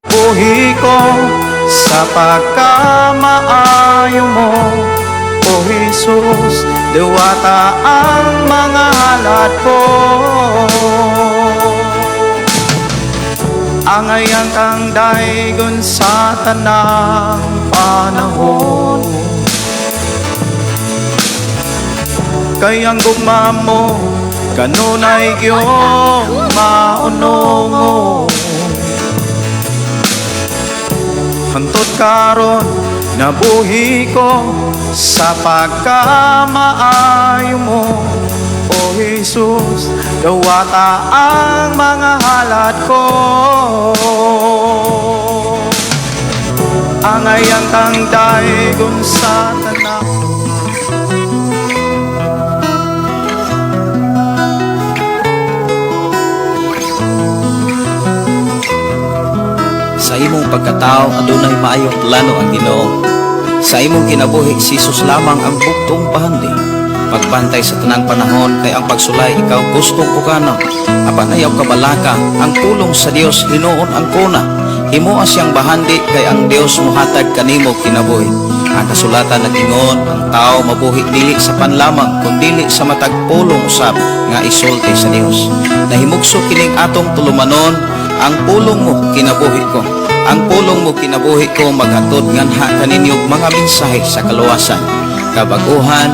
Buhi ko sa pagkamaayo mo, O Jesus, diwata ang mga halad ko. Angayang kang daygon sa tanang panahon, kayang gugma mo kanunay gyud maunong. Hantod karon nabuhi ko sa pagkamaayo mo, O Jesus, dawata ang mga halad ko. Angayang kang daygon sa tanang. Sa imong pagkatao adunay maayong plano ang Ginoo. Sa imong kinabuhi si Jesus lamang ang bugtong pahandi. Pagbantay sa tanang panahon kay ang pagsulay ikaw gustong pukana. Apan ayaw kabalaka, ang pulong sa Dios hinuon ang kuna. Himuha siyang bahandi kay ang Dios mohatag kanimo kinabuhi. Ang kasulatan nagingon, ang tao mabuhi dili sa panlamang kundi sa matag pulong usab nga isulti sa Dios. Nahimugso kining atong tulumanon, ang pulong mo kinabuhi ko. Ang pulong mo kinabuhi ko maghatod nganha kaninyong mga mensahe sa kaluwasan, kabaguhan,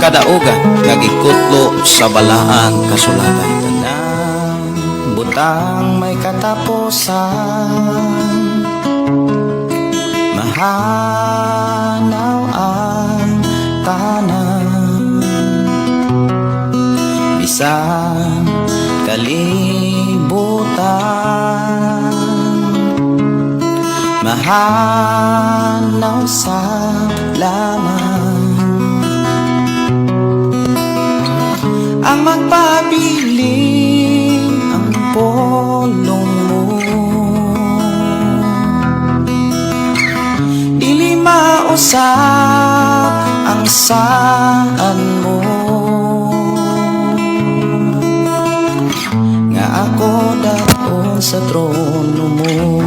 kadaugan nga gikutlo sa balaang kasulatan. Tanang butang may katapusan, mahanaw ang tanan, bisan kalibutan, mahanaw sa laman. Ang magpabiling mausap ang saan mo, nga ako daon sa trono mo.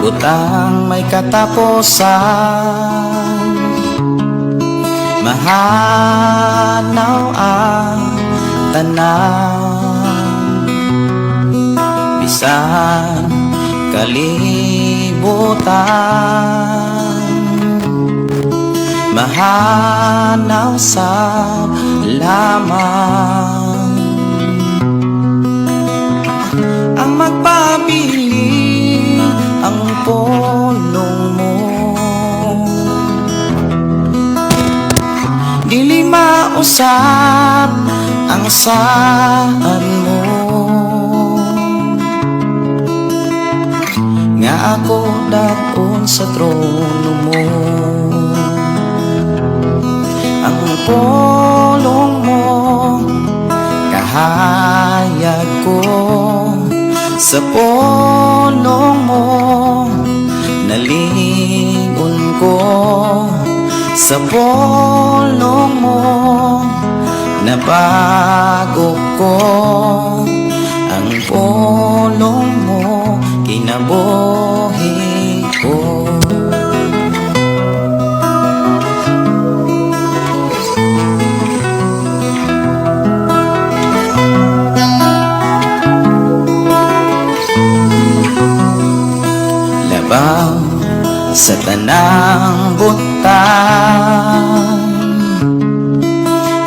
Butang may katapusan, mahanaw ang tanan, bisan kalibutan, mahanaw sa lamang ang magpabiling ang pulong mo, dili mausap ang saan mo, nga ako daon sa trono mo. Ang pulong mo kahayag ko, sa pulong mo nalingon ko, sa pulong mo nabago ko, ang pulong mo kinabuhi ko. Labaw sa tanang butang,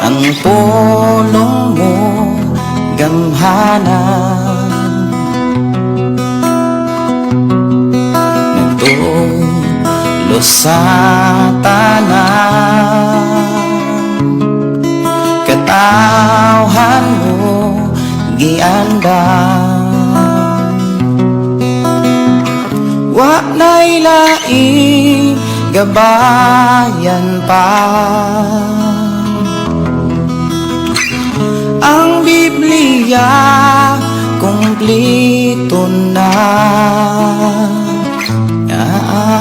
ang pulong mo gamhanan, nagtulo sa tanan, katawhan mo giandan. Wa na'y laing gabayan pa, ang Biblia kumplito na, nga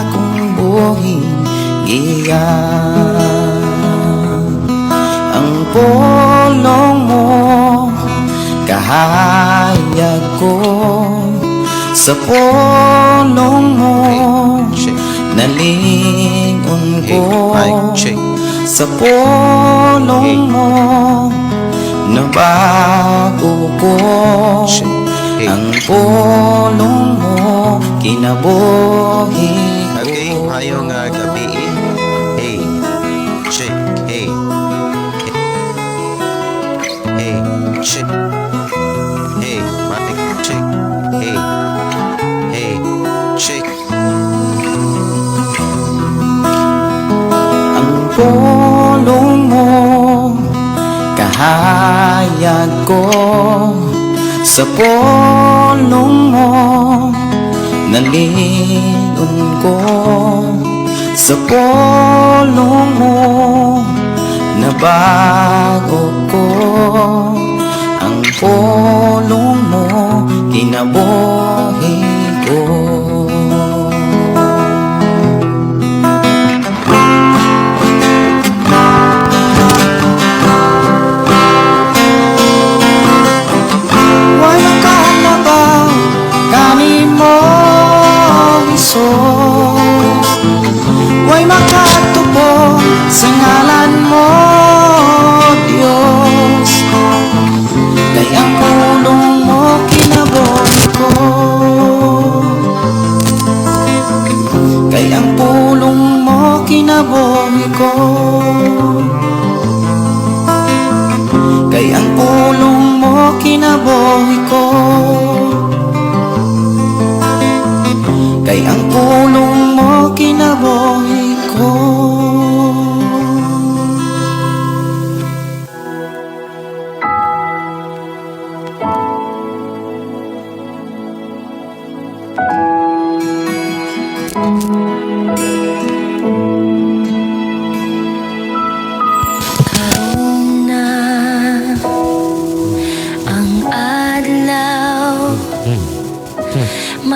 akong buhing giyan. Ang pulong mo kahayag ko, sa pulong mo nalingon ko, sa pulong mo nabago ko, ang pulong mo kinabuhi ko. Okay, hayong gabi. Hey, check, hey. Hey, check. Hey, mic check. Hey. Hey, check. Ang pulong mo kahayag ko, sa pulong mo nalingon ko, sa pulong mo nabago ko, ang pulong mo kinabuhi ko. Way makalabaw kanimo Hesus, way makatubo sa ngalan mo Dios, kay ang pulong mo kinabuhi ko, kay ang pulong mo kinabuhi ko, kay ang pulong mo kinabuhi ko, kay ang pulong mo kinabuhi ko.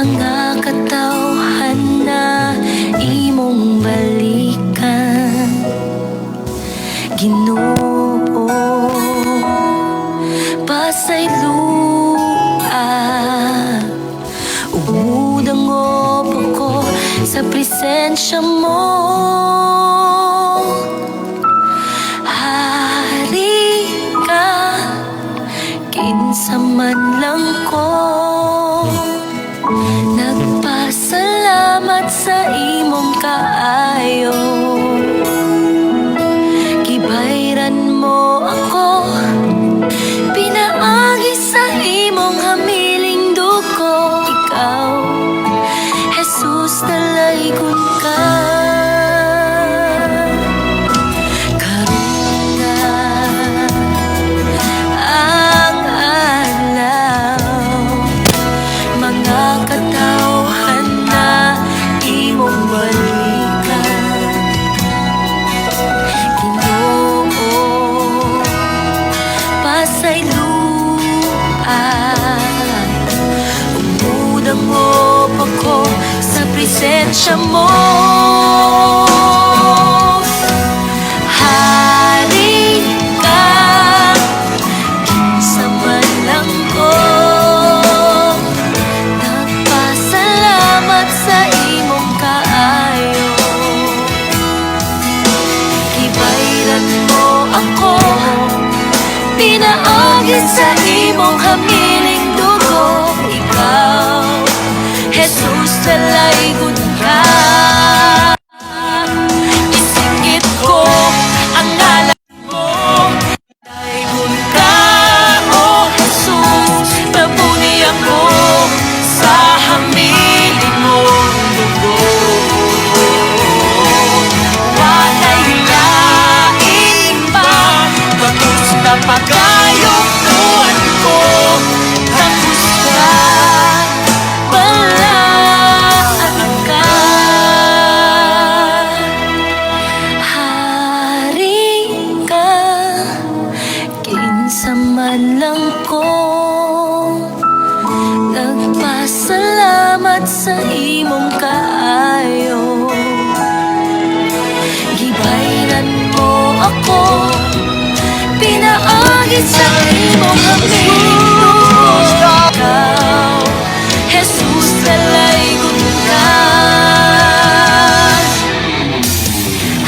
mga katawhan na imong balikan, Ginoo. Pasayloa ug mudangop ako sa presensya mo. Hari ka, kinsa man lang ko nagpasalamat sa imong kaayo. Gibayran mo ako, pinaagi sa imong hamiling dugo. Ikaw, Jesus, nalaygon ka. Karon na ang adlaw, mga katawhan na imong balikan, Ginoo. Pasayloan, umudangop ako sa presensya mo. Hari ka, kinsa man lang ko nagpasalamat sa imong kaayo. Gibayran mo ako, pinaagi sa imong hamiling dugo. Ikaw, Jesus, nalaygon ka. Isingit ko ang ngalan mo, nalaygon ka, oh Jesus. Nabuni ako sa hamiling mong dugo. Walay lain pa, bagus na pagayukuan ko. Tapos ka, balaan ka. Hari ka, kinsa man lang ko nagpasalamat sa imong kaayo. Gibayran mo ako, pinaagi sa imong hamiling dugo. Ikaw, Jesus, nalaygon ka.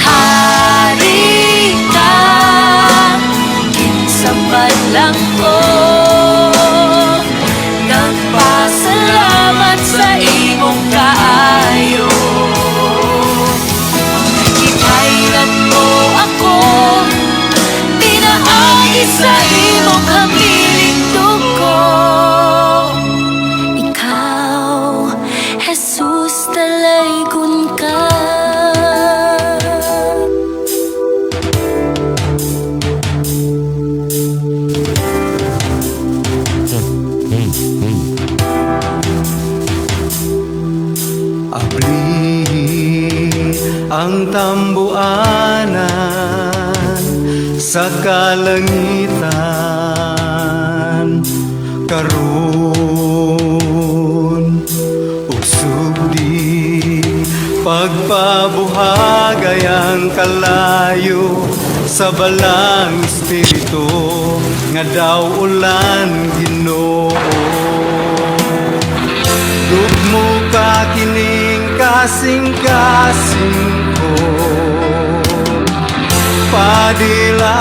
Hari ka, kinsa man lang ko nagpasalamat sa imong kaayo. Gibayran mo ako, pinaagi sa imong hamiling dugo. Ikaw, Jesus, nalaygon ka. Abli ang tambuanan sa kalangitan, karon ug sugdi pagpabuhagay ang kalayo sa balang espiritu nga daw ulan, Ginoo. Dugmo ka kining kasing-kasing ko, padila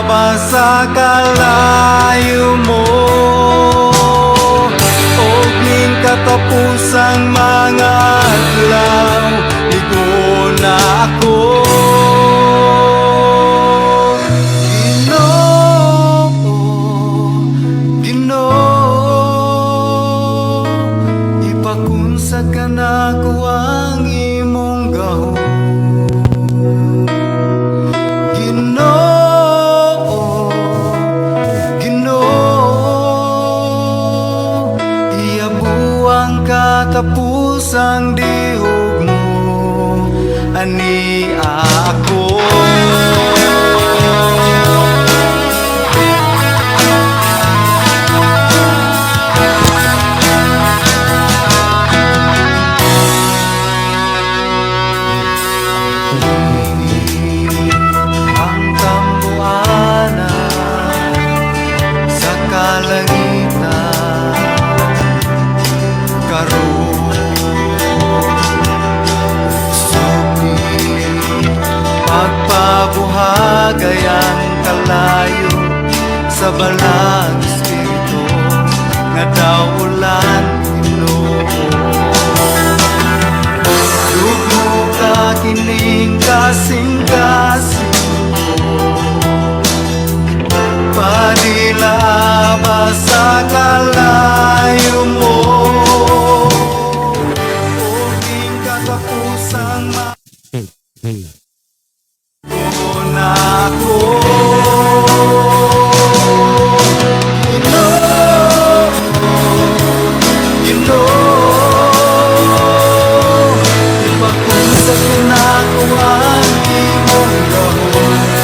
ba sa kalayo mo, og ning katapusang mga adlaw, ligon na ako. Ipakunsag ka na ko ang imong gahom, Ginoo, Ginoo. Iyabuang katapusang dihog mo, ani ako. balang espiritu nga daw ulan Ginoo. Lugno ka kining kasing-kasing padila ba sa kalayo mo o king katapusang na ako. You know, you know, ipag-usap na ko ang imong gawin.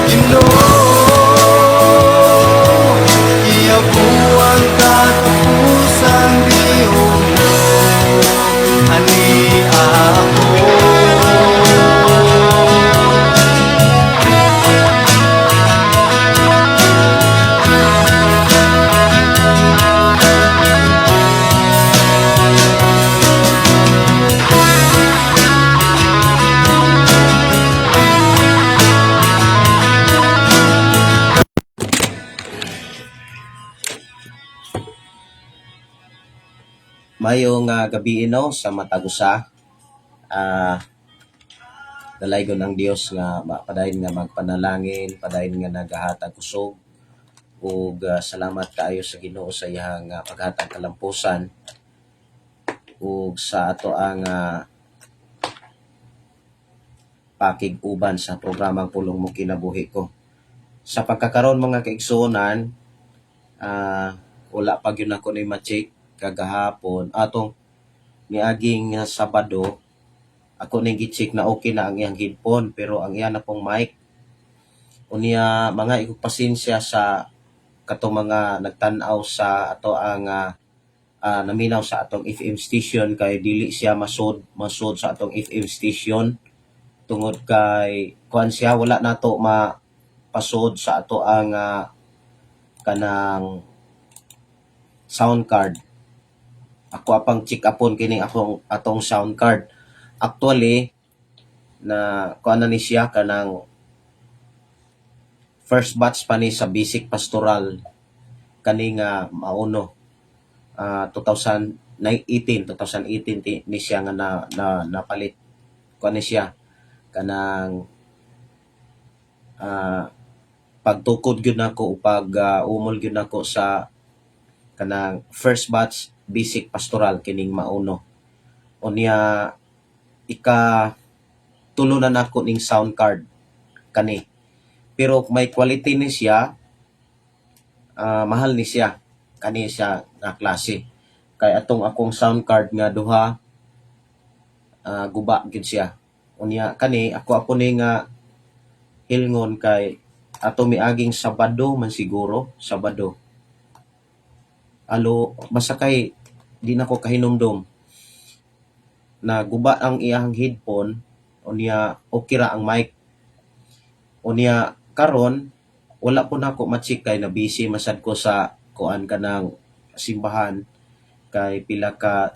You know, iyabuang katapusang lihok mo, ani ako. Mayong gabi sa Matagusa. Dalaygon ang Dios nga padayon nga magpanalangin, padayon nga nagahatag kusog ug salamat kaayo sa Ginoo sa iyang paghatag kalampusan ug sa ato ang pakig-uban sa programang Pulong Mo Kinabuhi Ko. Sa pagkakaroon mga kaigsuonan, wala pa gyud ako ni ma-check kagahapon atong niaging Sabado ako ning gi-check na okay na ang iyang headphone pero ang iya na pong mic unya mga igpasensya sa katong mga nagtan-aw sa ato ang naminaw sa atong FM station kay dili siya masud sa atong FM station tungod kay kuan siya wala nato mapasod sa ato ang kanang sound card. Ako apang check upon kining atong sound card. Actually na kuan na ni siya kanang first batch pa ni sa basic pastoral kani nga mauno 2018 ni siya nga napalit kuan ni siya kanang pagtukod gyud nako upag umol gyud nako sa kanang first batch basic pastoral kining mauno. Unya tulo na nako ning sound card kani. Pero may quality ni siya, mahal ni siya kani siya nga klase. Kay akong sound card nga duha guba gyud siya. Unya kani ako ni nga hilngon kay ato miaging Sabado man siguro, Sabado. Basta kay di na ko kahinumdum na guba ang iyang headphone unya okay ra ang mic unya karon wala po na ako ma-check kay na busy masad ko sa kuan kanang simbahan kay pila ka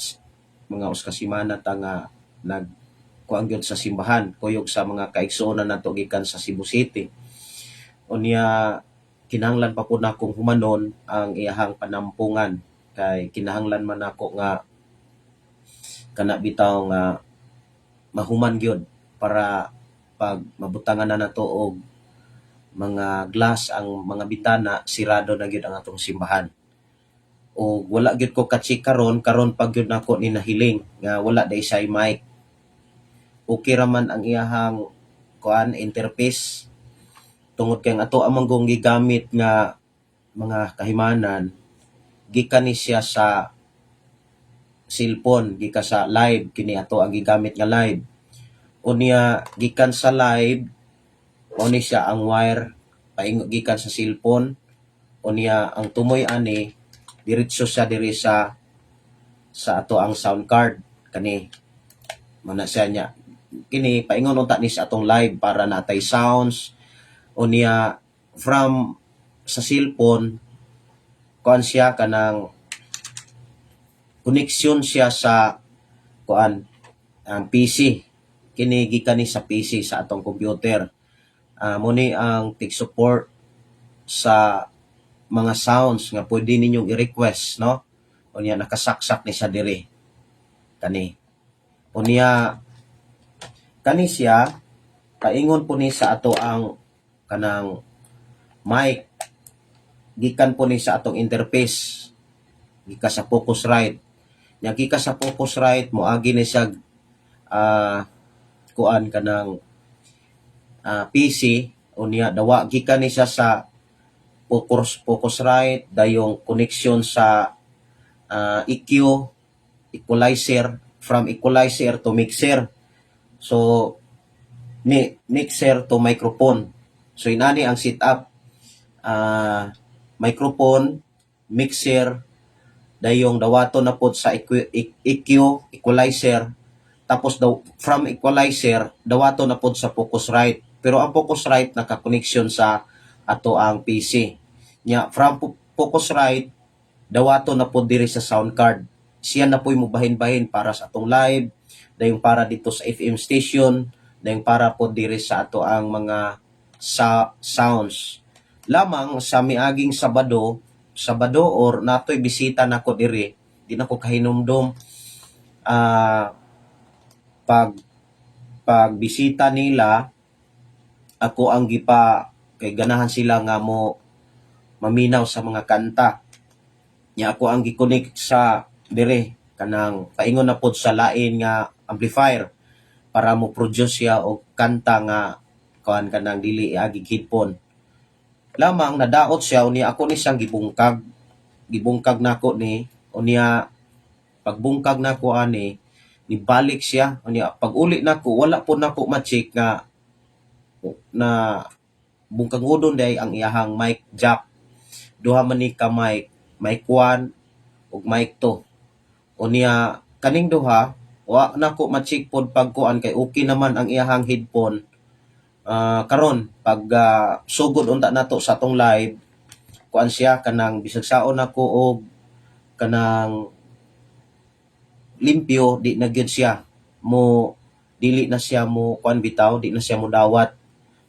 mga uska semana ta nga nagkuan gyud sa simbahan kuyog sa mga kaigsuonan nato gikan sa Cebu City unya kinahanglan pa po na akong humanon ang iyahang panampungan kay kinahanglan man ako nga kana bitaw nga mahuman gyud para pag mabutangan na nato og mga glass ang mga bitana sirado na gyud ang atong simbahan o wala gyud ko ka-check karon pag gyud nako ni nahiling nga wala day say mic okay ra man ang iyahang kuan interface tungod kay ang ato amang gong gigamit nga mga kahimanan gikan ni siya sa cellphone gikan sa live kini ato ang gigamit nga live unya gikan sa live mao ni siya ang wire paingo gikan sa cellphone unya ang tumoy ani diretso siya diri sa ato ang sound card kani mana siya niya kini paingon unta ni sa atong live para natay sounds unya from sa cellphone kuan siya kanang connection siya sa kuan ang PC kini gikan ni sa PC sa atong computer. Muni ang tig support sa mga sounds nga pwede ninyong i-request, no? Unya nakasaksak ni sa diri kani. Unya kani siya paingon po ni sa ato ang kanang mic, gikan po ni sa atong interface, gika sa Focusrite. Nya gika sa Focusrite moagi ni siya kuan kanang PC, unya dawa gikan ni siya sa Focusrite dayong connection sa EQ, equalizer, from equalizer to mixer. So mixer to microphone. So inani ang setup, microphone, mixer, dayong dawato na pod sa EQ, equalizer, tapos from equalizer dawato na pod sa Focusrite. Pero ang Focusrite naka-connection sa ato ang PC. Nya from Focusrite dawato na pod diri sa sound card. Siya na po'y mubahin-bahin para sa atong live, dayong para dito sa FM station, dayong para pod diri sa ato ang mga sounds. Lamang sa miaging Sabado or natoy bisita nako diri, di nako kahinumdom pag bisita nila, ako ang kay ganahan sila nga mo maminaw sa mga kanta. Nya ako ang gi-connect sa dire kanang paingon na pod sa lain nga amplifier para mo produce siya og kanta nga kuan kanang dili agig headphone. Lamang nadaot siya unya ako ni siyang gibungkag nako ni unya pagbungkag nako ani nibalik siya unya pag uli nako wala po nako ma-check nga na bungkag udon day ang iyahang mic jack. Duha man ni ka mic 1 ug mic 2. Unya kaning duha wa nako ma-check pod pagkuan kay okay naman ang iyahang headphone. Karon pag sugod unta nato sa atong live, kuan siya kanang bisag saon nako og kanang limpyo, di na gyud siya mo dili na siya mo kuan bitaw, di na siya mo dawat.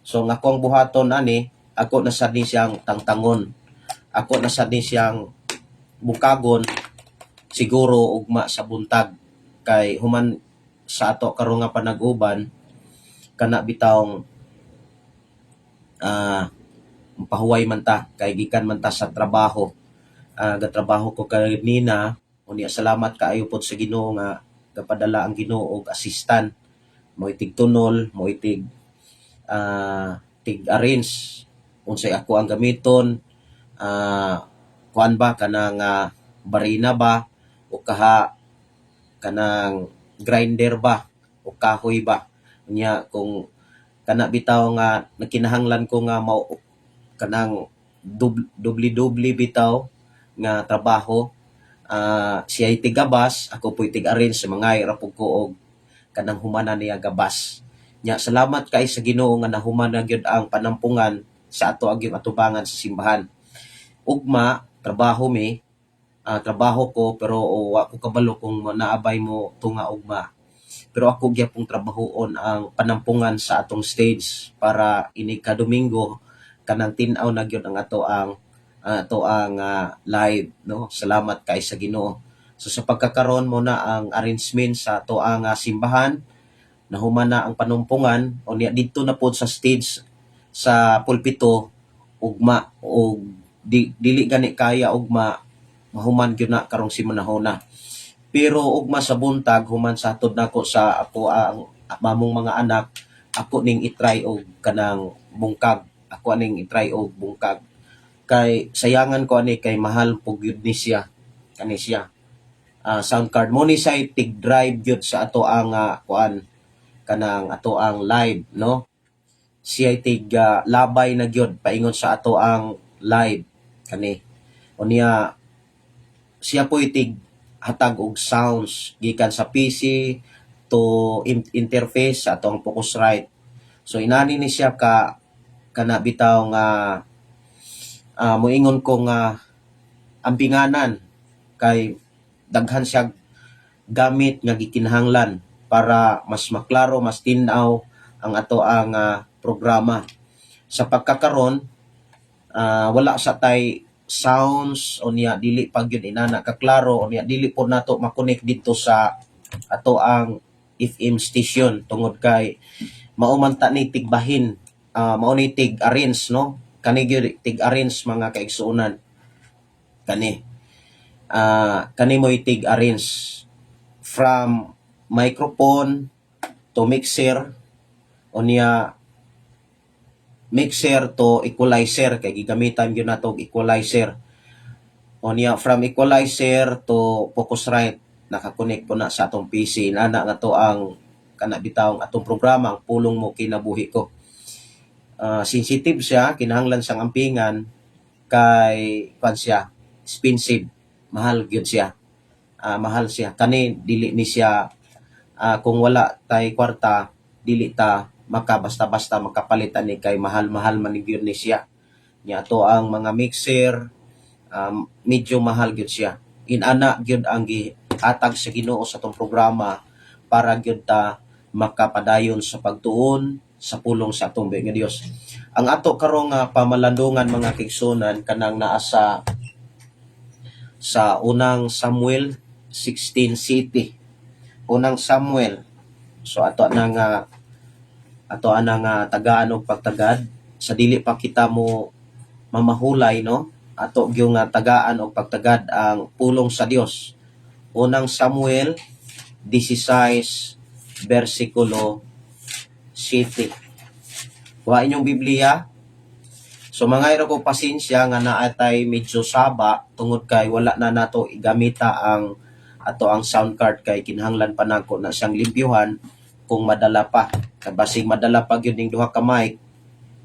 So nga akong buhaton ani, ako na sad ni siyang tangtangon, ako na sad ni siyang bukagon siguro ugma sa buntag kay human sa ato karon nga panag-uban kana bitawng pahuway man ta kay gikan man ta sa trabaho. Gatrabaho ko kanina, unya salamat kaayo pod sa Ginoo nga gapadala ang Ginoo og assistant mo itig tunol, mo itig tig-arrange unsay ako ang gamiton, kuan ba kanang barina ba o kanang grinder ba o kahoy ba. Unya kung kana bitaw nga nakinahanglan ko nga kanang dubli bitaw nga trabaho, siya tigabas, ako po'y tig-arrange sa mga irapog ko og kanang humana niya gabas. Nya salamat kay sa Ginoo nga nahumana gyud ang panampungan sa ato agyong atubangan sa simbahan. Ugma trabaho ko pero wa ko kabalo kung naabay mo tunga ugma. Pero ako gyapong trabahoon ang panampungan sa atong stage para ini ka Domingo kanang tin-aw na gyud ang ato ang live, no. Salamat kay sa Ginoo. So sa pagkakaroon mo na ang arrangement sa ato ang simbahan, nahuman na ang panumpungan unya didto na pod sa stage sa pulpito ugma og dili gani kaya ugma mahuman gyud na karong simanahona. Pero ugma sa buntag human sa hatod nako sa ako ang mamong mga anak, ako ning itry og kanang bungkag. Ako aning itry og bungkag. Kay sayangan ko ani kay mahal pug gyud ni siya. Kani siya. Sound card mo ni say tig drive gyud sa ato ang kuan kanang ato ang live, no. Siya tig labay na gyud paingon sa ato ang live kani. Unya siya po itig hatag og sounds gikan sa PC to interface sa atong Focusrite. So inani ni siya kana bitaw nga moingon ko nga ampinganan kay daghan siya gamit nga gikinahanglan para mas maklaro, mas tinaw ang ato ang programa. Sa pagkakaron, wala sa tay sounds o niya dili pag yun inana kaklaro o niya dili po nato makonek dito sa ato ang FM station tungod kay maumanta ni tigbahin, mao ni tig arrange, no, kani gyud tig arrange mga kaigsuonan, kani mo tig arrange from microphone to mixer o niya mixer to equalizer, kay gigamitan yun nato equalizer o niya from equalizer to Focusrite, nakakonek po na sa atong PC nana nga to ang kana bitawng atong programa ang pulong mo kinabuhi ko. Sensitive siya, kinahanglan sang ampingan kay kwan siya expensive, mahal gyud siya. Mahal siya kani dili ni siya kung wala tay kwarta dili ta maka basta-basta makapalitan ni kay mahal-mahal man gyud ni siya. Nya to ang mga mixer, medyo mahal gyud siya. Inana gyud ang gihatag sa Ginoo sa tong programa para gyud ta makapadayon sa pagtuon sa pulong sa atong nga Dios. Ang ato karong pamalandungan mga kaigsunan kanang naa sa unang Samuel 16 city. Unang Samuel. So ato anang tagaan og pagtagad sa dili pa kita mo mamahulay, no, ato gyung tagaan og pagtagad ang pulong sa Dios. Unang Samuel 16 versikulo 7. Wa inyong Biblia. So mga iro ko pasensya nga naatay medyo saba tungod kay wala na nato igamita ang ato ang sound card kay kinahanglan pa nako na siyang limpyuhan kung madala pa. Kabasig madala pa gyud ning duha ka mic.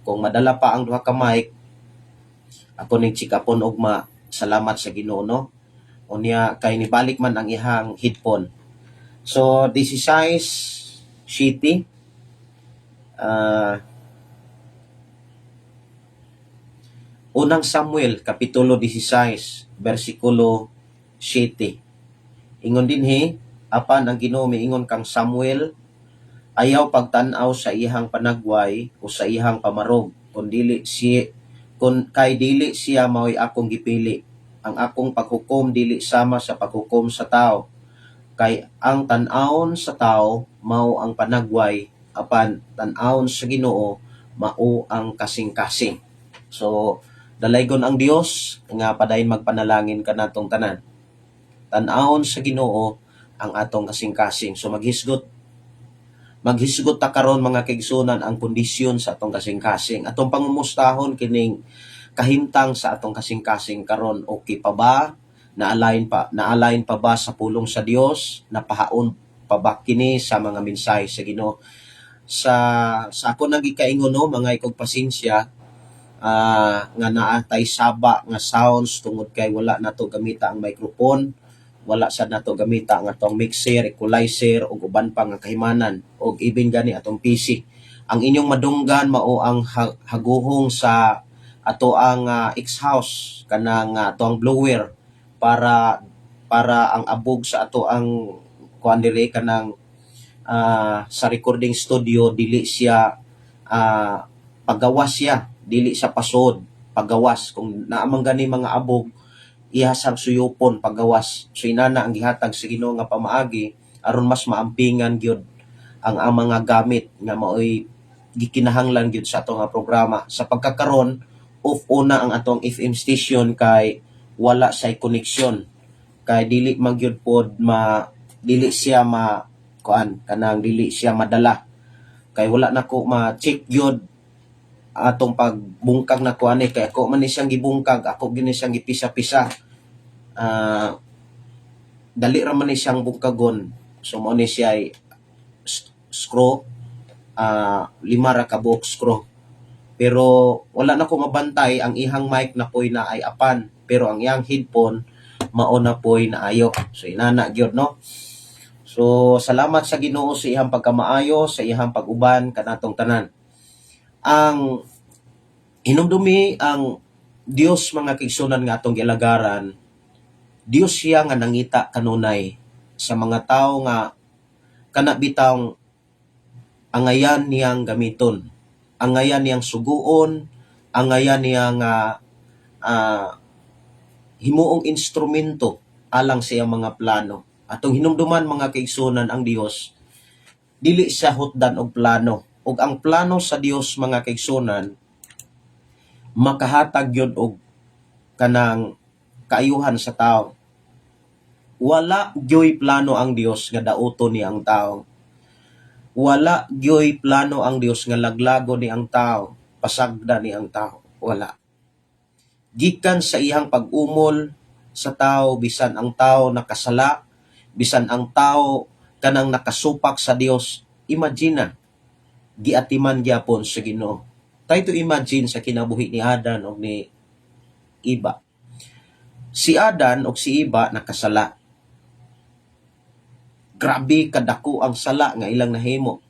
Kung madala pa ang duha ka mic, ako ning chikapon ugma. Salamat sa Ginoo, no. Unya kay nibalik man ang ihang headphone. So this is size shitty. Unang Samuel kapitulo 16 bersikulo 7. Ingon dinhi, apan ang Ginoo miingon kang Samuel, ayaw pagtan-aw sa ihang panagway o sa ihang pamarog, kun dili siya mao'y akong gipili. Ang akong paghukom dili sama sa paghukom sa tao. Kay ang tan-awon sa tao mao ang panagway, apan tan-awon sa Ginoo mao ang kasing-kasing. So dalaygon ang Dios nga padayon magpanalangin kanatong tanan. Tan-awon sa Ginoo ang atong kasing-kasing. So maghisgot ta karon mga kaigsunan ang kondisyon sa atong kasing-kasing. Atong pangumustahon kining kahimtang sa atong kasing-kasing karon, okay pa ba? Naalain pa ba sa pulong sa Dios? Napahaon pa ba kini sa mga mensahe sa Ginoo? Sa ako nang gikaingon, no, mga ikog pasensya, nga naatay saba nga sounds tungod kay wala nato gamita ang microphone, wala sad nato gamita ang atong mixer, equalizer ug uban pa nga kahimanan ug even gani atong PC. Ang inyong madunggan mao ang haguhong sa ato ang X-house kanang ato ang blower para ang abog sa ato ang kuan dire kanang sa recording studio dili siya pagawas siya, dili sa pasod, pagawas. Kung naamang gani mga abog, ihasang suyupon, pagawas. So inana ang gihatag sa Ginoo nga pamaagi aron mas maampingan gyud ang mga gamit nga mao'y gikinahanglan gyud sa atong programa. Sa pagkakaron, off una ang atong FM station kay wala say connection. Kay dili man gyud pod dili siya dili siya madala. Kay wala nako ma-check gyud atong pagbungkag na kuan kay ako man ni siyang gibungkag, ako gini siyang gipisa-pisa. Dali ra man ni siyang bungkagon. So mo ni siya screw, 5 ra ka buok screw. Pero wala na ko mabantay ang ihang mic na poy na ay apan, pero ang iyang headphone mao na poy na ayo. So inana gyud, no. So salamat sa Ginoo sa ihang pagkamaayo, sa ihang pag-uban kanatong tanan. Ang hinumdumi ang Dios mga kaigsunan nga atong gilagaran, Dios siya nga nangita kanunay sa mga tao nga kana bitang angayan niyang gamiton, angayan niyang suguon, angayan niyang himuong instrumento alang sa iyang mga plano. Atong hinumduman mga kaigsunan, ang Dios dili siya hutdan og plano, ug ang plano sa Dios mga kaigsunan makahatag yun og kanang kaayuhan sa tao. Wala gyoy plano ang Dios nga dauton ni ang tao. Wala gyoy plano ang Dios nga laglago ni ang tao, pasagda ni ang tao. Wala. Gikan sa iyang pag-umol sa tao, bisan ang tao nakasala, bisan ang tao kanang nakasupak sa Dios, imagine giatiman gyapon sa Ginoo. Try to imagine sa kinabuhi ni Adan o ni Iba. Si Adan o si Iba nakasala. Grabe kadako ang sala nga ilang nahimo.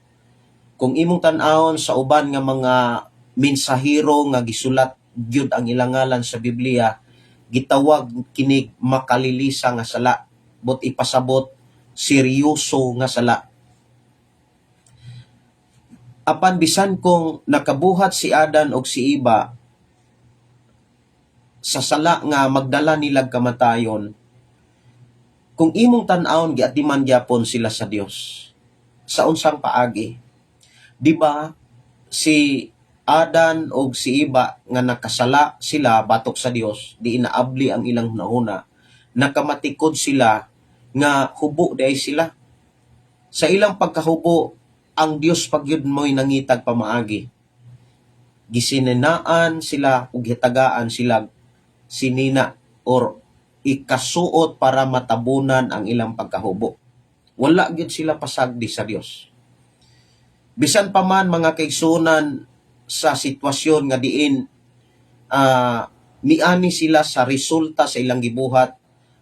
Kung imong tan-awon sa uban nga mga mensahero nga gisulat gyud ang ilang ngalan sa Biblia, gitawag kinig makalilisa nga sala, but ipasabot seryoso nga sala. Apan bisan kung nakabuhat si Adan o si Iba sa sala nga magdala nilag kamatayon, kung imong tan-awon giatiman gyapon sila sa Dios. Sa unsang paagi, di ba si Adan o si Iba nga nakasala sila batok sa Dios, di inaabli ang ilang hunahuna, nakamatikod sila nga hubo day sila. Sa ilang pagkahubo, ang Dios pagyud mo'y nangitag pamaagi. Gisininaan sila ug hitagaan sila sinina or ikasuot para matabunan ang ilang pagkahubo. Wala gyud sila pasagdi sa Dios. Bisan pa man mga kaigsunan sa sitwasyon nga diin miani sila sa resulta sa ilang gibuhat,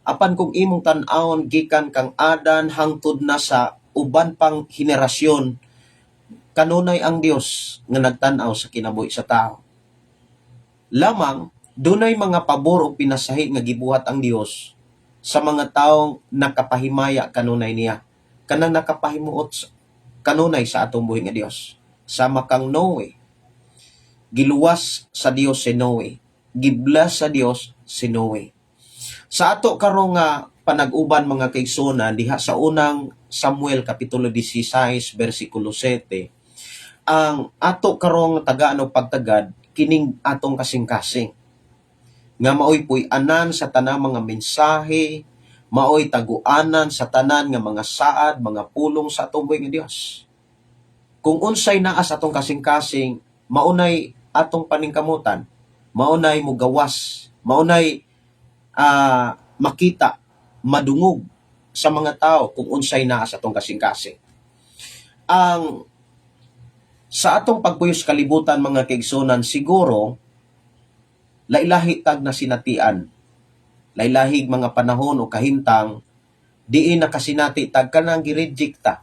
apan kung imong tan-awon gikan kang Adan hangtod na sa uban pang henerasyon, kanunay ang Dios nga nagtan-aw sa kinabuhi sa tao. Lamang dunay mga pabor o pinasahi nga gibuhat ang Dios sa mga taong nakapahimaya kanunay niya, kanang nakapahimuot kanunay sa atong buhi nga Dios. Sama kang Noe, giluwas sa Dios si Noe, giblas sa Dios si Noe. Sa ato karong nga panag-uban mga kaigsunan diha sa unang Samuel kapitulo 16 bersikulo 7, ang ato karong tagaan o pagtagad kining atong kasing-kasing nga maoy puy-anan sa tanang mga mensahe, maoy taguanan sa tanan nga mga saad, mga pulong sa atong buhi nga Dios. Kung unsay naa sa atong kasing-kasing, maunay atong paningkamutan, maunay mugawas, maunay makita, madungog sa mga tao kung unsay naa sa atong kasing-kasing. Ang sa atong pagpuyos kalibutan mga kaigsunan, siguro lailahi tag na sinatian, lailahig mga panahon o kahimtang diin nakasinati tag kanang girejekta,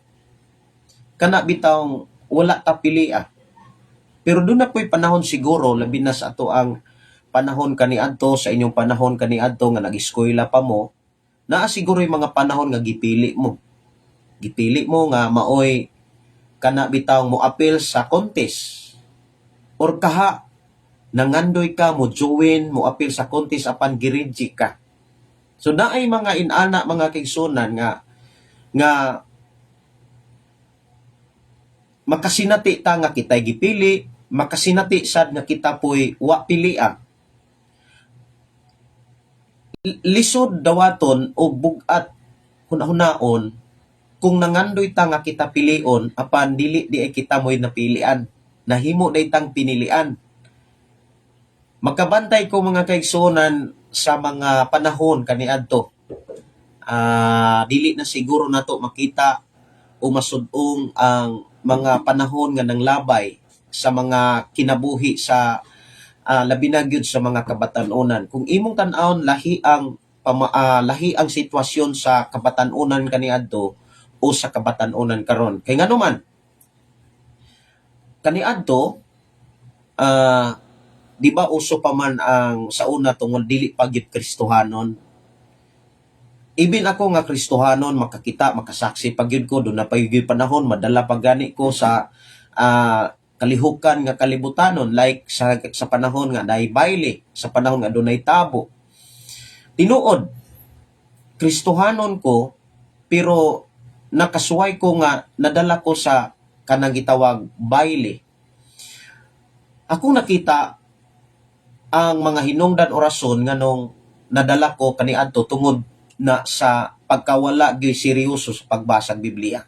kana bitawng wala ta pilia. Pero doon na po'y panahon siguro, labi na sa ato ang panahon kaniadto, sa inyong panahon kaniadto nga nag-eskwela pa mo, naa siguro yung mga panahon nga gipili mo. Gipili mo nga maoy kana bitawng mo appeal sa contest, or kaha nangandoy ka mo join mo appeal sa contest apan gireject ka. So naay mga inana mga kaigsunan nga makasinati ta nga kitay gipili, makasinati sad nga kita po'y wa pilia. Lisod dawaton o bugat hunahunaon kung nangandoy ta nga kita pilion apan dili di ay kita mo'y napilian, nahimo day tang pinilian. Magkabantay ko mga kaigsunan sa mga panahon kaniadto. Dili na siguro nato makita o masudong ang mga panahon nga nanglabay sa mga kinabuhi sa labi na gyud sa mga kabatanunan. Kung imong tan-awon lahi ang sitwasyon sa kabatanunan kaniadto o sa kabatanunan karon. Kay nganuman kaniadto di ba uso pa man ang sa una tungod dili pa gyud Kristohanon. Ibin ako nga Kristohanon, makakita, makasaksi pagyud ko, doon na pagyud panahon, madala pagani ko sa kalihukan nga kalibutanon, like sa panahon nga naay baile, sa panahon nga dunay tabo. Tinuod, Kristohanon ko, pero nakasuway ko nga nadala ko sa kanang gitawag baile. Ako nakita ang mga hinungdan orason nga nung nadala ko kaniadto tungod na sa pagkawala gyud seryoso sa pagbasa ng Biblia.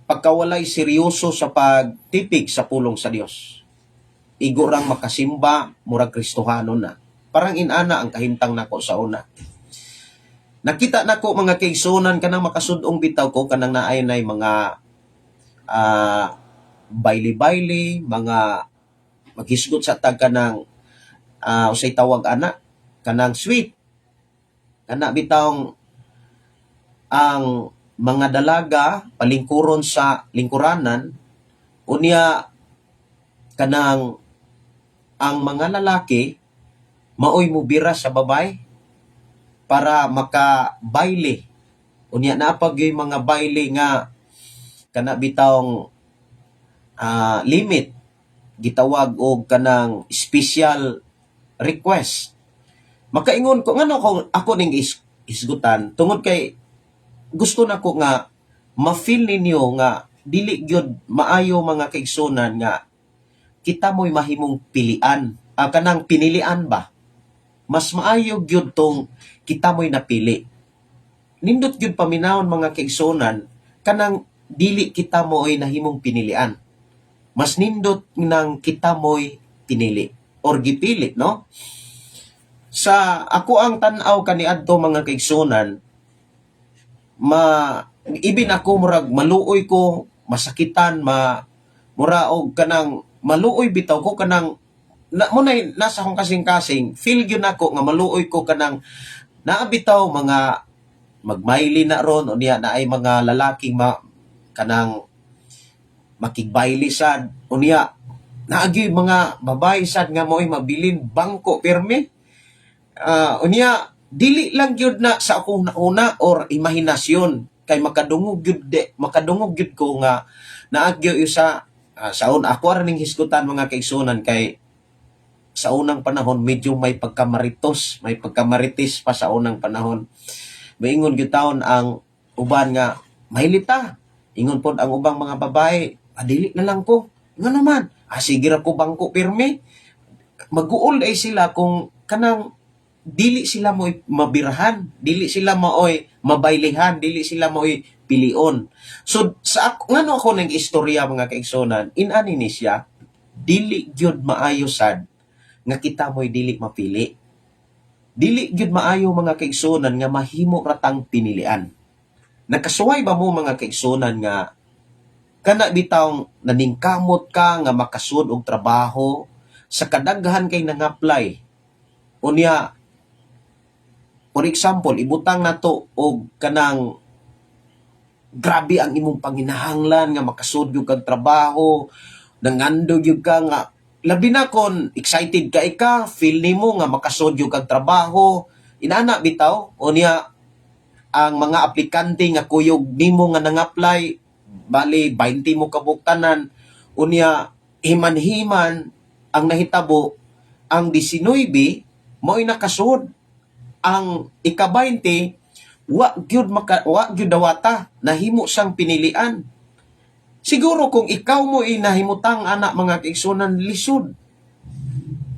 Pagkawalay seryoso sa pagtipig sa pulong sa Dios. Igo rang makasimba murag Kristohanon na. Parang inana ang kahimtang nako sa una. Nakita nako mga kaigsunan kanang makasud-ong bitaw ko kanang naay nay mga baili-baili, mga maghisgot sa tag kanang usay tawag ana kanang sweet. Kana bitawng ang mga dalaga palingkuron sa lingkuranan unya kanang ang mga lalaki maoy mubira sa babay para makabayle. Unya napag yung mga bayle nga kana bitawng limit gitawag og kanang special request. Makaingon ko ngano ako ning isgutan tungod kay gusto nako nga ma-feel ninyo nga dili gyud maayo mga kaigsunan nga kita mo'y mahimong pilian, kanang pinilian ba? Mas maayo gyud tong kita mo'y napili. Nindot gyud paminawon mga kaigsunan kanang dili kita mo'y nahimong pinilian. Mas nindot nang kita mo'y pinili or gipili, no? Sa ako ang tan-aw kaniadto mga kaigsunan, ibin ako murag maluoy ko, masakitan, mura og kanang maluoy bitaw ko kanang munay nasa akong kasing-kasing feel gyud nako nga maluoy ko kanang naabitaw mga magmaili na ron unya na ay mga lalaking kanang makigbaili sad unya naagi mga babae sad nga mo'y mabilin bangko pirmi unya dili lang gyud na sa akong nauna or imahinasyon kay makadungog gyud ko nga naagyo sa saon ako ra ning hisgutan mga kaigsunan kay sa unang panahon medyo may pagkamaritos, may pagkamaritis pa sa unang panahon. Maingon gyud taon ang uban nga mahilita. Ingon pod ang ubang mga babae, adili na lang ko. Nga naman, sige ra ko bangko pirmi. Mag-uol ay sila kung kanang dili sila mo'y mabirahan, dili sila mo'y mabaylihan, dili sila mo'y pilion. So sa ngano ako ng istorya mga kaigsonan, inani ni siya dili gyud maayo sad nga kita mo'y dili mapili. Dili gyud maayo mga kaigsonan nga mahimo ratang pinilian. Nakasuway ba mo mga kaigsonan nga kana bitawng naningkamot ka nga makasud og trabaho sa kadaghan kay nang-apply. Unya for example, ibutang nato og kanang grabe ang imong panginahanglan nga makasud gyud kag trabaho, nangando gyud ka nga labi na kon excited ka feel nimo nga makasud gyud kag trabaho, inana bitaw unya ang mga aplikante nga kuyog nimo nga nang-apply bali 20 mo kabuktanan unya himan-himan ang nahitabo ang 19 mo'y nakasud ang ika-20 wa gyud dawata nahimo sang pinilian. Siguro kung ikaw mo nahimutang anak mga kaigsunan lisod.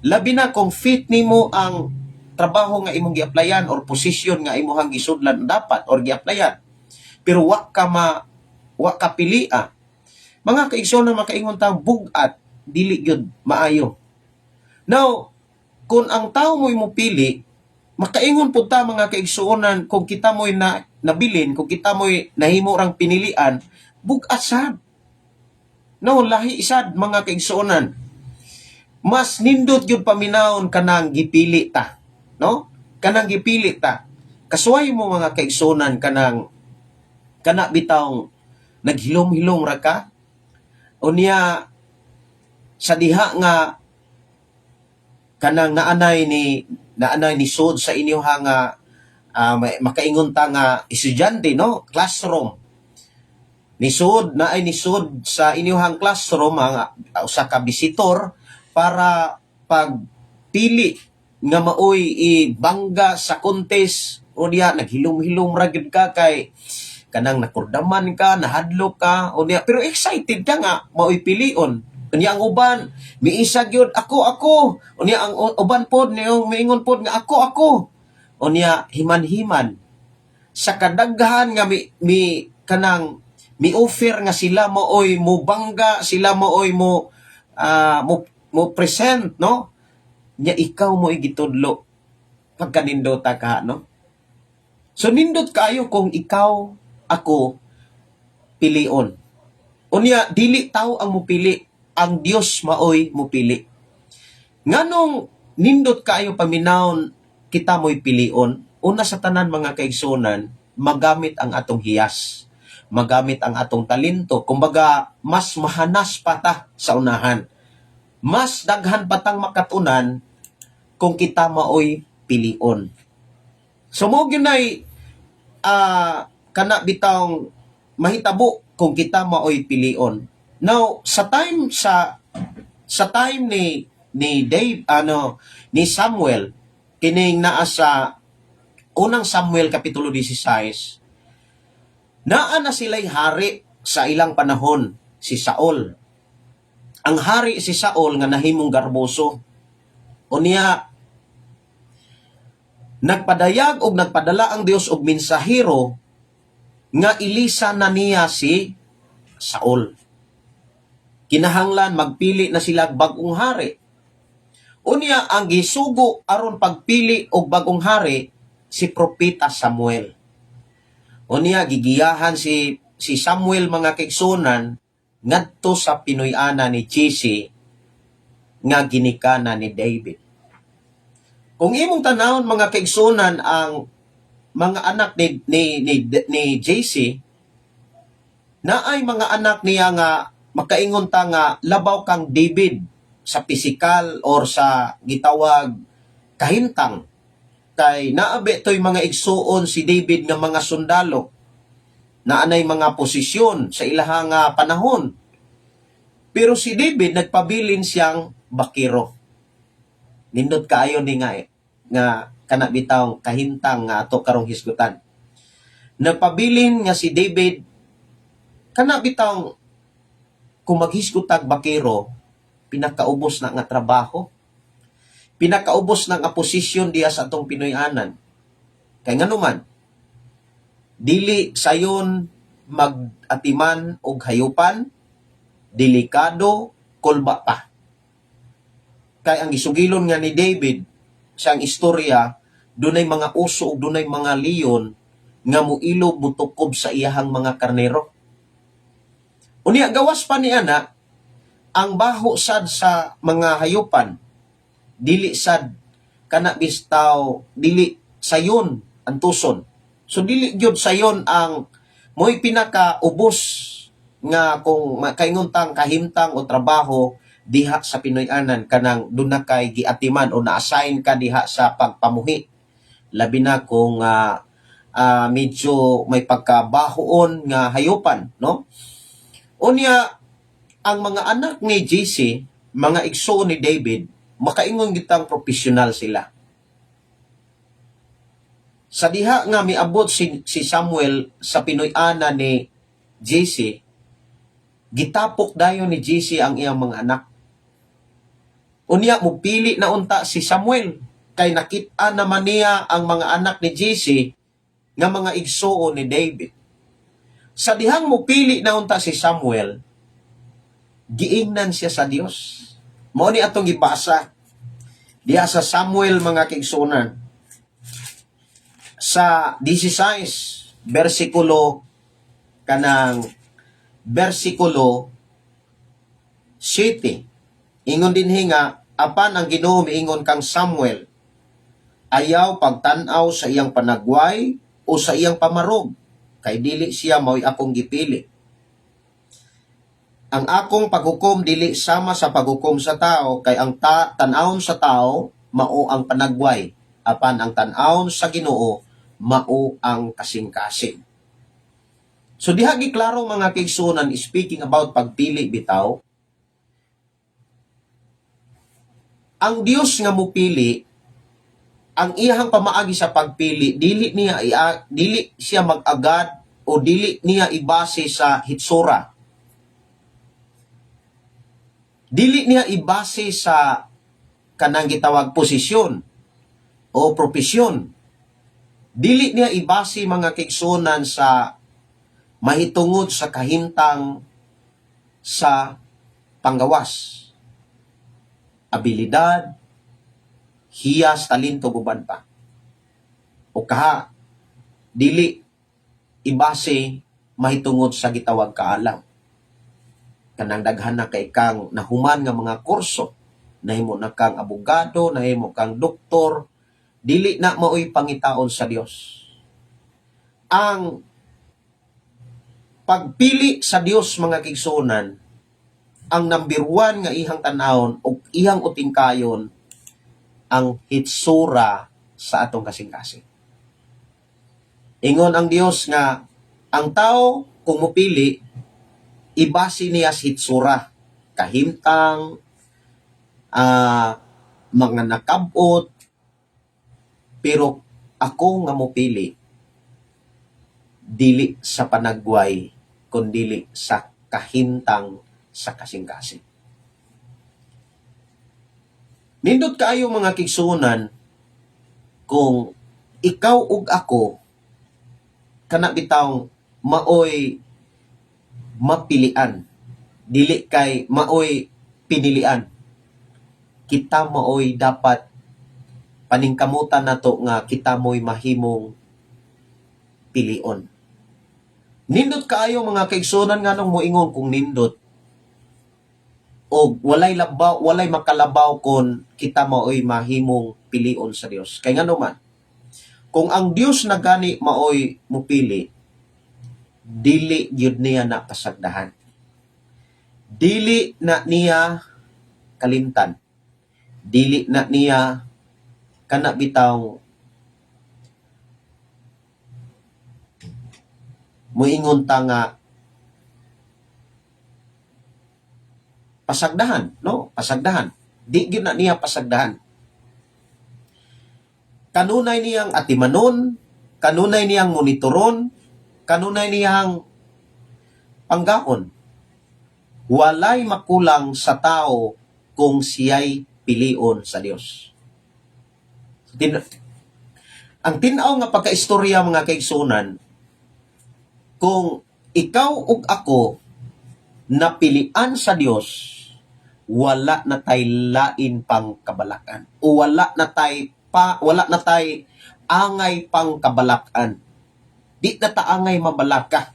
Labi na kung fit nimo ang trabaho nga imong gi-applyan or posisyon nga imong gisudlan dapat or gi-applyan. Pero wa ka pilia. Mga kaigsunan makaingon ta bugat dili gyud maayo. Now, kung ang tao mo pili, makaingon po ta mga kaigsuonan kung kita mo'y nabilin, kung kita mo'y nahimo rang pinilian, bugat sad. No, lahi sad mga kaigsuonan. Mas nindot gyud paminawon kanang gipili ta, no? Kanang gipili ta. Kasuway mo mga kaigsuonan kana bitawng naghilom-hilom ra ka. Unya sa diha nga kanang naanay ni sud sa inyo nga makaingon ta nga estudyante, no? Classroom. Nisud sa inyuhang classroom ang usa ka visitor para pagpili nga maoy ibangga sa contest o diya naghilom-hilom ra gyud ka kay kanang nakurdaman ka, nahadlok ka o diya, pero excited ka nga maoy pilion. Unya ang uban miisa gyud ako. Unya ang uban pod niyong miingon pod nga ako. Unya himan-himan sa kadaghan nga kanang mi-offer nga sila mooy mo bangga, sila mooy mo present, no? Nya ikaw mo gitudlo pagkanindota ka, no? So nindot kayo kung ikaw ako pilion. Unya dili tawo ang mupili, ang Dios maoy mupili. Nganong nindot kayo paminawon kita mo'y pilion? Una sa tanan mga kaigsunan, magamit ang atong hiyas, magamit ang atong talento. Kumbaga, mas mahanas pata sa unahan. Mas daghan patang makatunan kung kita maoy pilion. So mo ginay kana bitawng mahitabo kung kita maoy pilion. Now, sa time ni Samuel, kining naa sa unang Samuel kapitulo 16, naa na sila'y hari sa ilang panahon, si Saul. Ang hari si Saul nga nahimong garboso. Unya, nagpadayag og nagpadala ang Dios og mensahero nga ilisa na niya si Saul. Kinahanglan magpili na sila bagong hari. Unya ang gisugo aron pagpili og bagong hari si propeta Samuel. Unya gigiyahan si Samuel mga kaigsunan ngadto sa Pinoy-ana ni Jesse nga ginikana ni David. Kung imong tanawon mga kaigsunan ang mga anak ni Jesse, naay mga anak niya nga makaingon ta nga labaw kang David sa pisikal or sa gitawag kahintang. Kay naabi to'y mga igsuon si David nga mga sundalo na anay mga posisyon sa ilahang panahon. Pero si David nagpabilin siyang bakiro. Nindot kaayo ni nga kana bitaw kahintang nga ato karong hisgutan. Nagpabilin nga si David kana bitaw kung maghisgutag bakiro, pinakaubos na nga trabaho, pinakaubos na nga posisyon diya sa atong Pinoy-anan. Kay nganuman, dili sayon mag-atiman og hayupan, delikado, kulba pa. Kay ang isugilon nga ni David, siyang istorya, dunay mga uso ug dunay mga leon nga muilog mutukob sa iyahang mga karnero. Unya gawas pa ni ana ang baho sad sa mga hayupan, dili sad kana bistaw dili sayon ang tuson. So dili gyud sayon ang mo'y pinakaubos nga kung makaingon tang kahimtang o trabaho diha sa Pinoy-anan kanang duna kay giatiman o na-assign ka diha sa pagpamuhi. Labi na kung medyo may pagkabahoon nga hayupan, no? Unya, ang mga anak ni Jesse, mga igsoon ni David, makaingon gitang profesional sila. Sa diha nga miabot si Samuel sa Pinoy-ana ni Jesse, gitapok dayon ni Jesse ang iyang mga anak. Unya, mupili na unta si Samuel, kay nakita naman niya ang mga anak ni Jesse nga mga igsoon ni David. Sa dihang mupili na unta si Samuel, giingnan siya sa Dios. Mao ni atong gibasa diha sa Samuel mga kaigsunan. Sa 16 bersikulo 7, ingon dinhi nga apan ang Ginoo miingon kang Samuel, ayaw pagtan-aw sa iyang panagway o sa iyang pamarog, kay dili siya mao'y akong gipili. Ang akong paghukom dili sama sa paghukom sa tao, kay ang tan-awon sa tao mao ang panagway, apan ang tan-awon sa Ginoo mao ang kasing-kasing. So diha giklaro mga kaigsunan, speaking about pagpili bitaw, ang Dios nga mupili, ang iyang pamaagi sa pagpili, dili siya mag-agad o dili niya ibase sa hitsura. Dili niya ibase sa kanang gitawag posisyon o propesyon. Dili niya ibase mga kaigsunan sa mahitungod sa kahintang sa panggawas, abilidad, hiyas, talento, guban pa. O kaha, dili ibase mahitungod sa gitawag kaalam. Kanang daghan na kay kang nahuman nga mga kurso, nahimo na kang abogado, nahimo kang doktor, dili na mao'y pangitaon sa Dios. Ang pagpili sa Dios mga kaigsunan, ang number one nga ihang tanawon o ihang utingkayon, ang hitsura sa atong kasing-kasing. Ingon ang Dios nga ang tao kung mupili, ibase niya sa hitsura, kahimtang, mga nakabot, pero ako nga mupili, dili sa panagway, kundili sa kahintang sa kasing-kasing. Nindot kaayo mga kaigsunan, kung ikaw ug ako, kana bitawng maoy mapilian, dili kay maoy pinilian. Kita maoy dapat paningkamutan nato nga kita mo'y mahimong pilion. Nindot kaayo mga kaigsunan nga nung moingon kung nindot, o walay labaw, walay makalabaw kon kita maoy mahimong pilion sa Dios. Kay ngano man, kung ang Dios na gani maoy mupili, dili gyud niya na pasagdahan. Dili na niya kalimtan. Dili na niya kana bitaw moingon ta nga pasagdahan, no? Pasagdahan. Di gyud na niya pasagdahan. Kanunay niyang atimanon, kanunay niyang monitoron, kanunay niyang panggaon. Walay makulang sa tao kung siya'y pilion sa Dios. Ang tinaw nga pagkaistorya mga kaigsunan, kung ikaw ug ako napilian sa Dios, wala na tay lain pang kabalakan o wala na tay angay pang kabalakan. Di na ta angay mabalaka.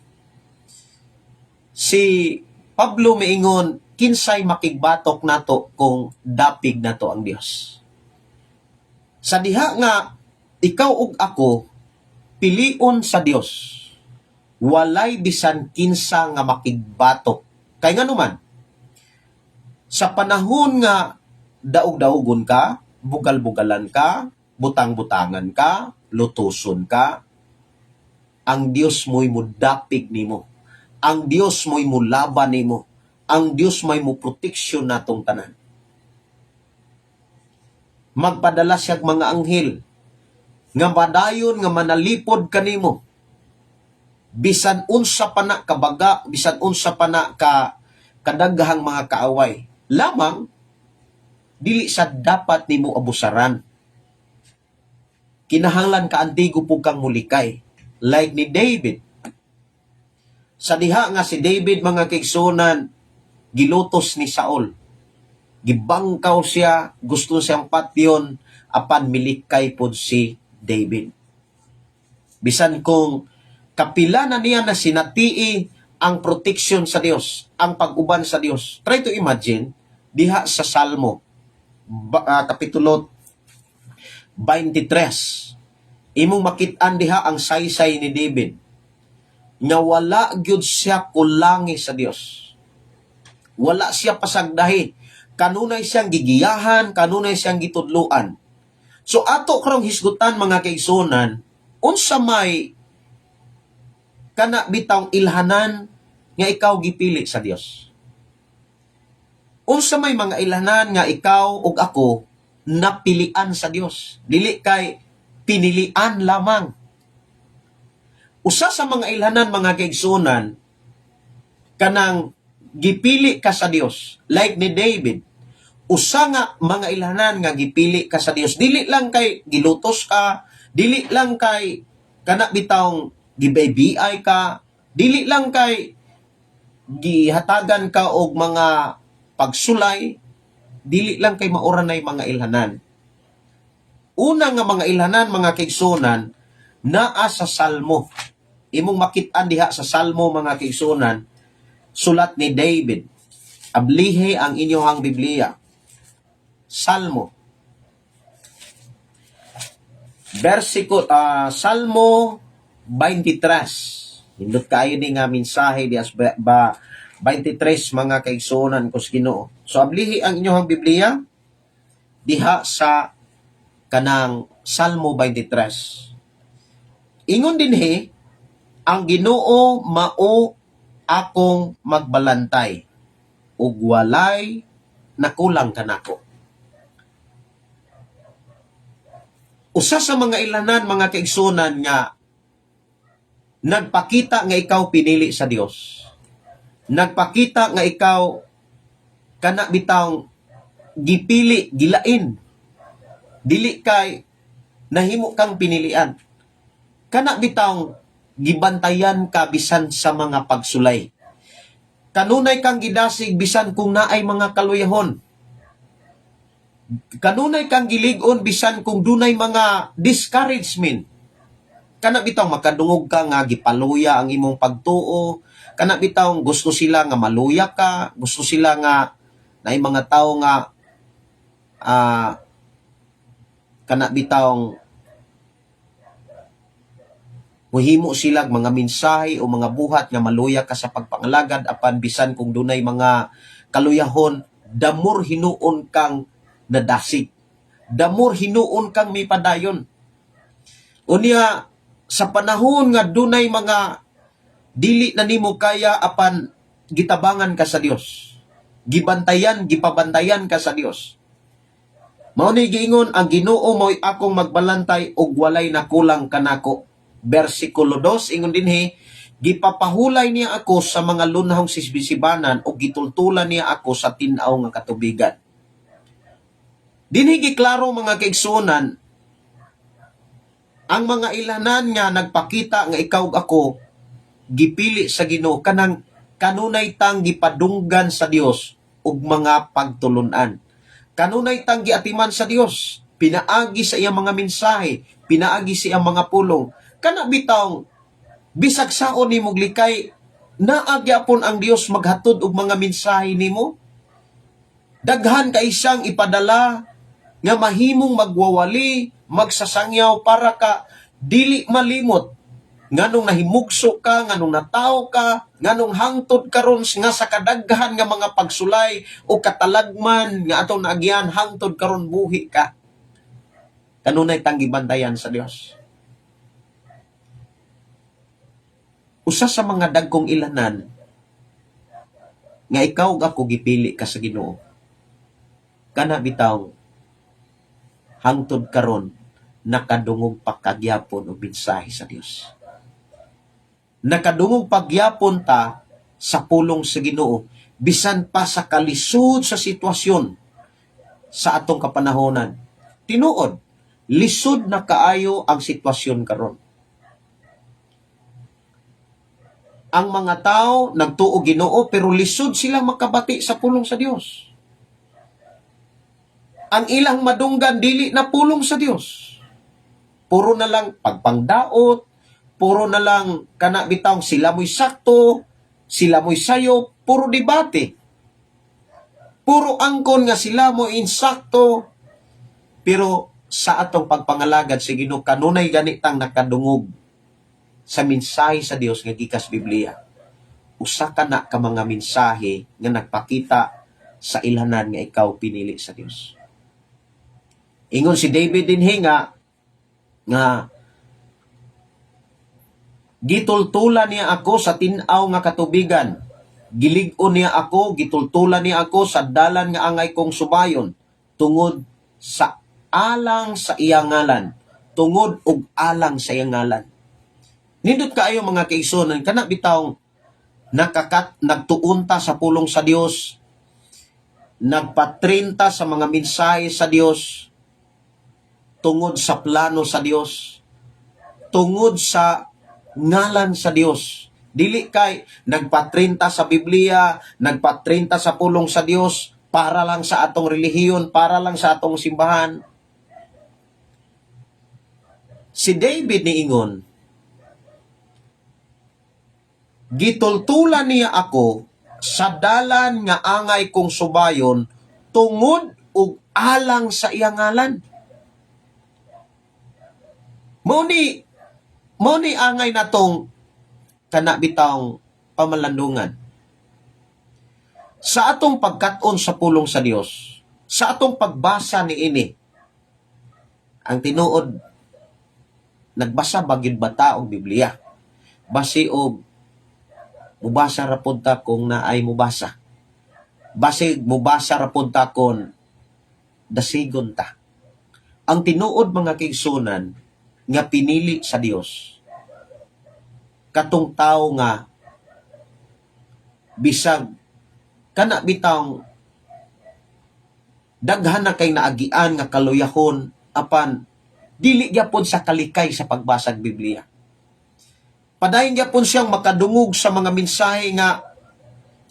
Si Pablo maingon, kinsay makigbatok nato kung dapig nato ang Dios. Sa diha nga ikaw ug ako pilion sa Dios, walay bisan kinsa nga makigbatok. Kay ngano man, sa panahon nga daog-daogon ka, bugal-bugalan ka, butang-butangan ka, lutuson ka, ang Dios mo'y mudapig nimo. Ang Dios mo'y mulaban nimo. Ang Dios may mo proteksyon natong tanan. Magpadala siyag mga anghel nga madayon nga manalipod kanimo. Bisan unsa pa na kabaga, bisan unsa pa na kadaghang mga kaaway. Lamang dili sa dapat nimo abusaran. Kinahanglan ka antigo pug kang mulikay, like ni David. Sa diha nga si David mga kaigsunan, gilutos ni Saul. Gibangkaw siya, gusto siyang patyon, apan milikay pod si David. Bisan kung kapila na niya na sinatii ang protection sa Dios, ang pag-uban sa Dios. Try to imagine, diha sa Salmo, Kapitulo 23, imong makit-an diha ang saysay ni David, nga wala gyud siya kulangi sa Dios. Wala siya pasagdahi. Kanunay siyang gigiyahan, kanunay siyang gitudluan. So ato karong hisgutan mga kaigsunan, unsa may kana bitawng ilhanan nga ikaw gipili sa Dios? Unsa may mga ilhanan nga ikaw ug ako napilian sa Dios? Dili kay pinilian lamang. Usa sa mga ilhanan, mga kaigsunan, kanang gipili ka sa Dios, like ni David. Usa nga mga ilhanan nga gipili ka sa Dios. Dili lang kay gilutos ka, dili lang kay kana bitawng gibaybiay ka, dili lang kay gihatagan ka og mga pagsulay, dili lang kay mauranay mga ilhanan. Una nga mga ilhanan, mga kaigsunan, naa sa Salmo. Imong makit-an diha sa Salmo, mga kaigsunan, sulat ni David. Ablihe ang inyong Biblia. Salmo. Salmo 23. Hindot kayo ni nga mensahe di as 23 mga kaigsunan kus Ginoo. So ablihi ang inyong Biblia diha sa kanang Salmo 23. Ingon dinhi, ang Ginoo mao akong magbalantay ug walay nakulang kanako. Usa sa mga ilanan, mga kaigsunan, nga nagpakita nga ikaw pinili sa Dios. Nagpakita nga ikaw kana bitawng gipili, gilain. Dili kay nahimo kang pinilian. Kana bitawng gibantayan ka bisan sa mga pagsulay. Kanunay kang gidasig bisan kung naay mga kaluyahon. Kanunay kang gilig-on bisan kung dunay mga discouragement. Kana bitaw makadungog ka nga gipaluya ang imong pagtuo. Kana bitaw gusto sila nga maluya ka, gusto sila nga naay mga tawo nga kana bitawng muhimo sila mga mensahe o mga buhat nga maluya ka sa pagpangalagad apan bisan kung dunay mga kaluyahon, damor hinuon kang nadasig. Damor hinuon kang may padayon. Unya sa panahon nga dunay mga dili na nimo kaya apan gitabangan ka sa Dios. Gibantayan, gipabantayan ka sa Dios. Mao ni giingon, ang Ginoo mo'y akong magbalantay ug walay nakulang kanako. Versikulo 2, ingon dinhi, gipapahulay niya ako sa mga lunahong sisbisibanan o gitultulan niya ako sa tinaw nga katubigan. Dinhi giklaro, mga kaigsunan, ang mga ilanan nga nagpakita nga ikaw ako gipili sa Ginoo, kanang kanunay tang gipadunggan sa Dios ug mga pagtulunan. Kanunay tang giatiman sa Dios, pinaagi sa iyang mga mensahe, pinaagi sa iyang mga pulong. Kana bitawng bisag saon nimo glikay, naagyapon ang Dios maghatod og mga mensahe nimo. Daghan kay siyang ipadala nga mahimong magwawali, magsasangyaw para ka dili malimot nganong nahimugso ka, nganong nataw ka, nganong hangtod karon nga sa kadaghan nga mga pagsulay o katalagman nga atong naagyan hangtod karon buhi ka. Kanunay tang gibantayan sa Dios. Usa sa mga dagkong ilanan nga ikaw ug ako gipili ka sa Ginoo. Kana bitaw hangtod karon nakadungog pagkagyapon og mensahe sa Dios. Nakadungog pagyapon ta sa pulong sa Ginoo bisan pa sa kalisod sa sitwasyon sa atong kapanahonan. Tinuod, lisod na kaayo ang sitwasyon karon. Ang mga tao nagtuo Ginoo pero lisod sila makabati sa pulong sa Dios. Ang ilang madunggan dili na pulong sa Dios. Puro na lang pagpangdaot, puro na lang kana bitawng sila mo'y sakto, sila mo'y sayo, puro debate. Puro angkon nga sila mo insakto, pero sa atong pagpangalagad sa Ginoo kanunay ganitang nakadungog sa mensahe sa Dios nga gikas Biblia. Usa ka na ka mga mensahe nga nagpakita sa ilhanan nga ikaw pinili sa Dios. Ingon si David dinhi nga Gitultulan niya ako sa tinaw nga katubigan. Gilig-on niya ako, gitultulan niya ako sa dalan nga angay kong subayon, tungod sa alang sa iyang ngalan, tungod og alang sa iyang ngalan. Nindot kaayo mga kaisonan, kana bitaw nagtuunta sa pulong sa Dios, nagpatrinta sa mga mensahe sa Dios, tungod sa plano sa Dios, tungod sa ngalan sa Dios. Dili kay nagpatrinta sa Biblia, nagpatrinta sa pulong sa Dios para lang sa atong relihiyon, para lang sa atong simbahan. Si David niingon, gitultulan niya ako sa dalan nga angay kong subayon, tungod ug alang sa iyang ngalan. Mao ni angay natong kana bitawng pamalandungan. Sa atong pagkat-on sa pulong sa Dios, sa atong pagbasa ni ini, ang tinuod, nagbasa bagyod bata og Biblia. Basi og mubasa ra pud ta kung naay mubasa. Basi mubasa ra pud ta kung dasigon ta. Ang tinuod mga kaigsunan nga pinili sa Dios, katong tao nga bisag kana bitang daghan na kay naagian nga kaluyahon apan dili gyapon sa kalikay sa pagbasag Biblia. Padayon gyapon siyang makadungog sa mga mensahe nga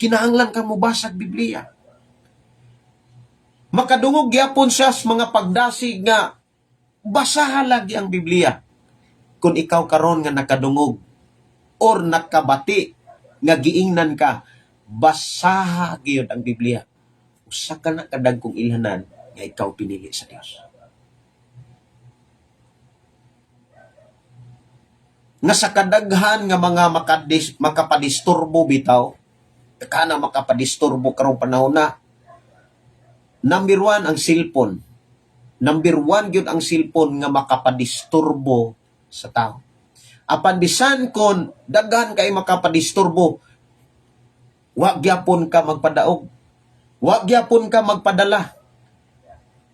kinahanglan ka mo basag Biblia. Makadungog gyapon siya sa mga pagdasig nga basaha lagi ang Biblia. Kung ikaw karon nga nakadungog or nakabati nga giingnan ka, basaha gyud ang Biblia. Usa ka na kadagkong ilhanan nga ikaw pinili sa Dios. Nga sa kadaghan nga mga makapadisturbo bitaw, kana makapadisturbo karong panahon na, number 1 ang cellphone. Number 1 gyud ang cellphone nga makapadisturbo sa tao. Apan bisan kon daghan kay makapadisturbo, wa gyapon ka magpadaog, wa gyapon ka magpadala.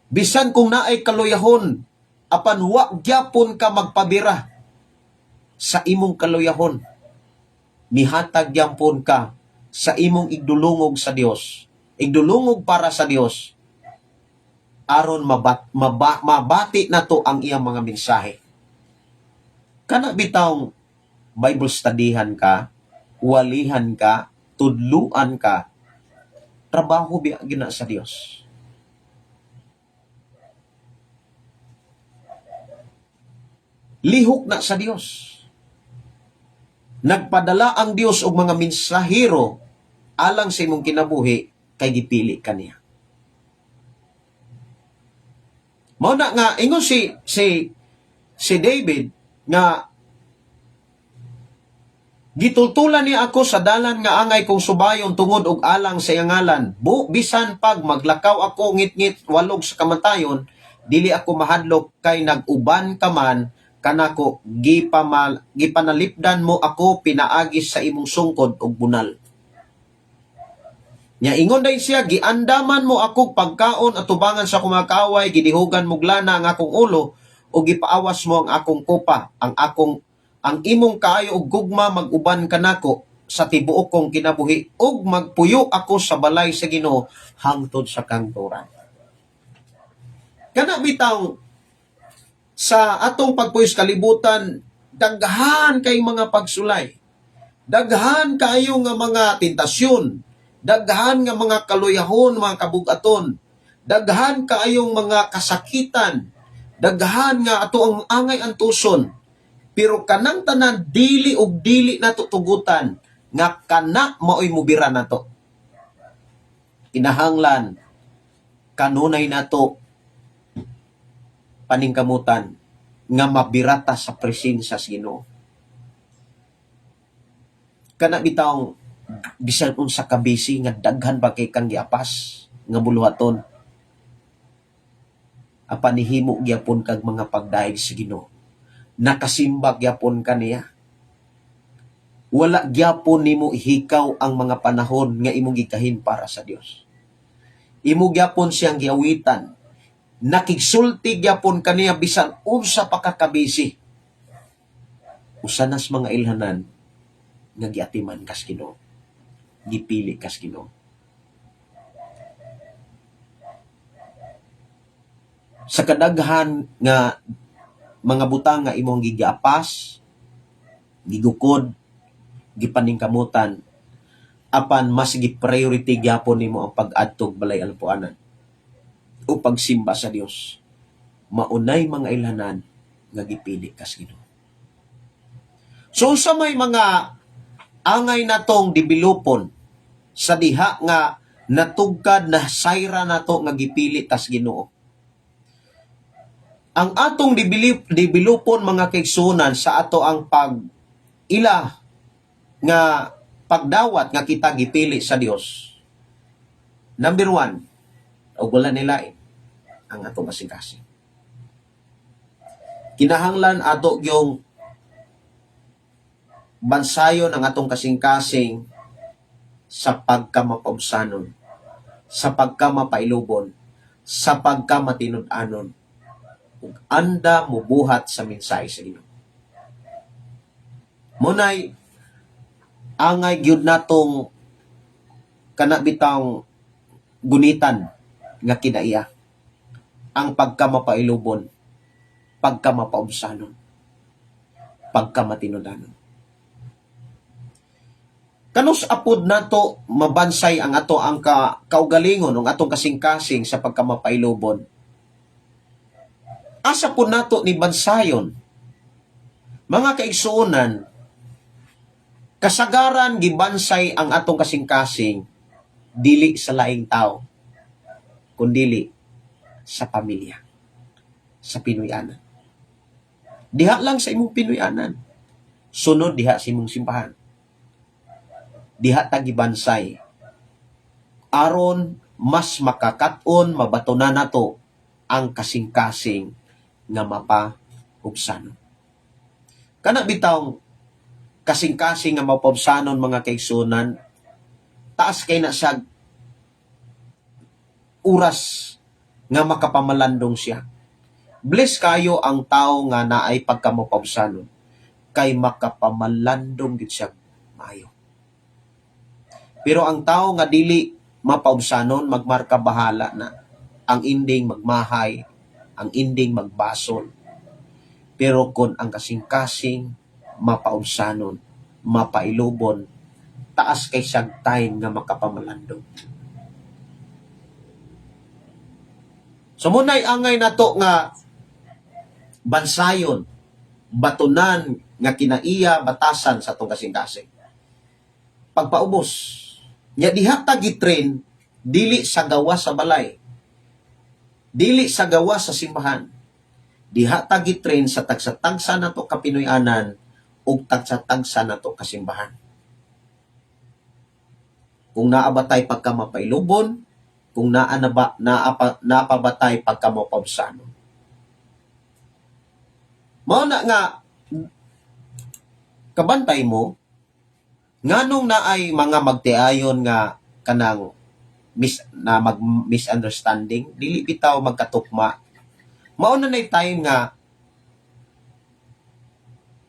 Bisan kung naay kaluyahon, apan wa gyapon ka magpabira sa imong kaluyahon. Nihatag gyapon ka sa imong igdulungog sa Dios, igdulungog para sa Dios, aron mabati na to ang iyang mga mensahe. Kana bitawng Bible studyhan ka, walihan ka, tudluan ka, trabaho biya gina sa Dios. Lihok na sa Dios. Nagpadala ang Dios og mga mensahero alang sa imong kinabuhi kay gipili kaniya. Mao na nga ingon si David nga gitultulan niya ako sa dalan nga angay kong subayon tungod og alang sa iyang ngalan. Bisan pag maglakaw ako ngit-ngit walog sa kamatayon, dili ako mahadlok kay nag-uban ka man kanako, gipanalipdan mo ako pinaagis sa imong sungkod og bunal. Nya ingon day siya, giandaman mo ako pagkaon at tubangan sa kumakaway, gidihugan mo glana ang akong ulo o gipaawas mo ang akong kopa, ang imong kaayo og gugma mag-uban kanako sa tibuok kong kinabuhi ug magpuyo ako sa balay sa Ginoo hangtod sa kangturan. Kana bitaw sa atong pagpuyos kalibutan, daghan kay mga pagsulay, daghan kayo nga mga tentasyon, daghan nga mga kaluyahon, mga kabugaton, daghan kaayong mga kasakitan, daghan nga ato ang angay antuson, pero kanang tanan dili og dili nato tugutan nga kana maoy mubira nato. Kinahanglan kanunay nato paningkamutan nga mabirata sa presensya sa Ginoo. Kana bitawng bisan unsa ka busy nga daghan ba kay kang giapas nga buluhaton, apan nihimo gyapon kag mga pagdaig sa Ginoo, nakasimbag gyapon kaniya, Wala gyapon nimo ihikaw ang mga panahon nga imong gikahin para sa Dios. Imo gyapon siyang giawitan. Nakigsulti gyapon kaniya bisan unsa pa ka kabisi. Usanas mga ilhanan nga giatiman kas Ginoo. Gipili kas Ginoo. Sa kadaghan nga mga butang nga imong gigiapas, gigukod, gipaningkamutan, apan mas gi-priority gyapon nimo ang pag-adtog balay alpuanan o pagsimba sa Dios. Maunay mga ilhanan nga gipili kas Ginoo. So sa may mga angay natong developon sa diha nga natugkad na sayra nato nga gipili tas Ginoo. Ang atong developon mga kaigsunan sa ato ang ila nga pagdawat nga kita gipili sa Dios. Number 1, o wala nila ang atong kasing-kasing. Kinahanglan ato yung bansayon ang atong kasing-kasing sa pagkamapabsanon, sa pagkamapailubon, sa pagkamatinud-anon, ug anda mubuhat sa mensahe sa Ginoo. Munay angay gyud natong kana bitang gunitan nga kinaiya ang pagkamapailubon, pagkamapaubsanon, pagkamatinud-anon. Kanus apod nato mabansay ang ato ang kaugalingon ng atong kasing-kasing sa pagkamapailubon. Asa po nato ni bansayon, mga kaigsuonan, kasagaran gibansay ang atong kasing-kasing dili sa laing tao, kundili sa pamilya, sa Pinoyanan. Diha lang sa imong Pinoyanan, sunod diha sa imong simbahan. Diha ta gibansay aron mas makakaton mabatunan nato ang kasing-kasing nga mapahubsanon. Kana bitaw kasing-kasing nga mapahubsanon mga kaigsunan, taas kay na siya oras nga makapamalandong siya. Bless kayo ang tao nga naay pagkamapahubsanon, kay makapamalandong gid siya maayo. Pero ang tao nga dili mapahubsanon, magmarka bahala na. Ang ending magmahay, ang ending magbasol. Pero kung ang kasing-kasing mapaubsanon, mapailubon, taas kay siyang time nga makapamalandong. So munay angay nato nga bansayon, batunan nga kinaiya batasan sa atong kasing-kasing. Pagpaubos, nya diha ta gitrain dili sa gawa sa balay. Dili sa gawa sa simbahan. Diha ta gitrain sa tagsa-tagsa nato ka Pinoyanan ug tagsa-tagsa nato ka simbahan. Kung naabatay pagkamapailubon, kung naapabatay pagkamapabsanon. Mao na nga kabantay mo nganong naay mga magtiayon nga kanang misunderstanding, dili bitaw magkatukma. Mao na nay time nga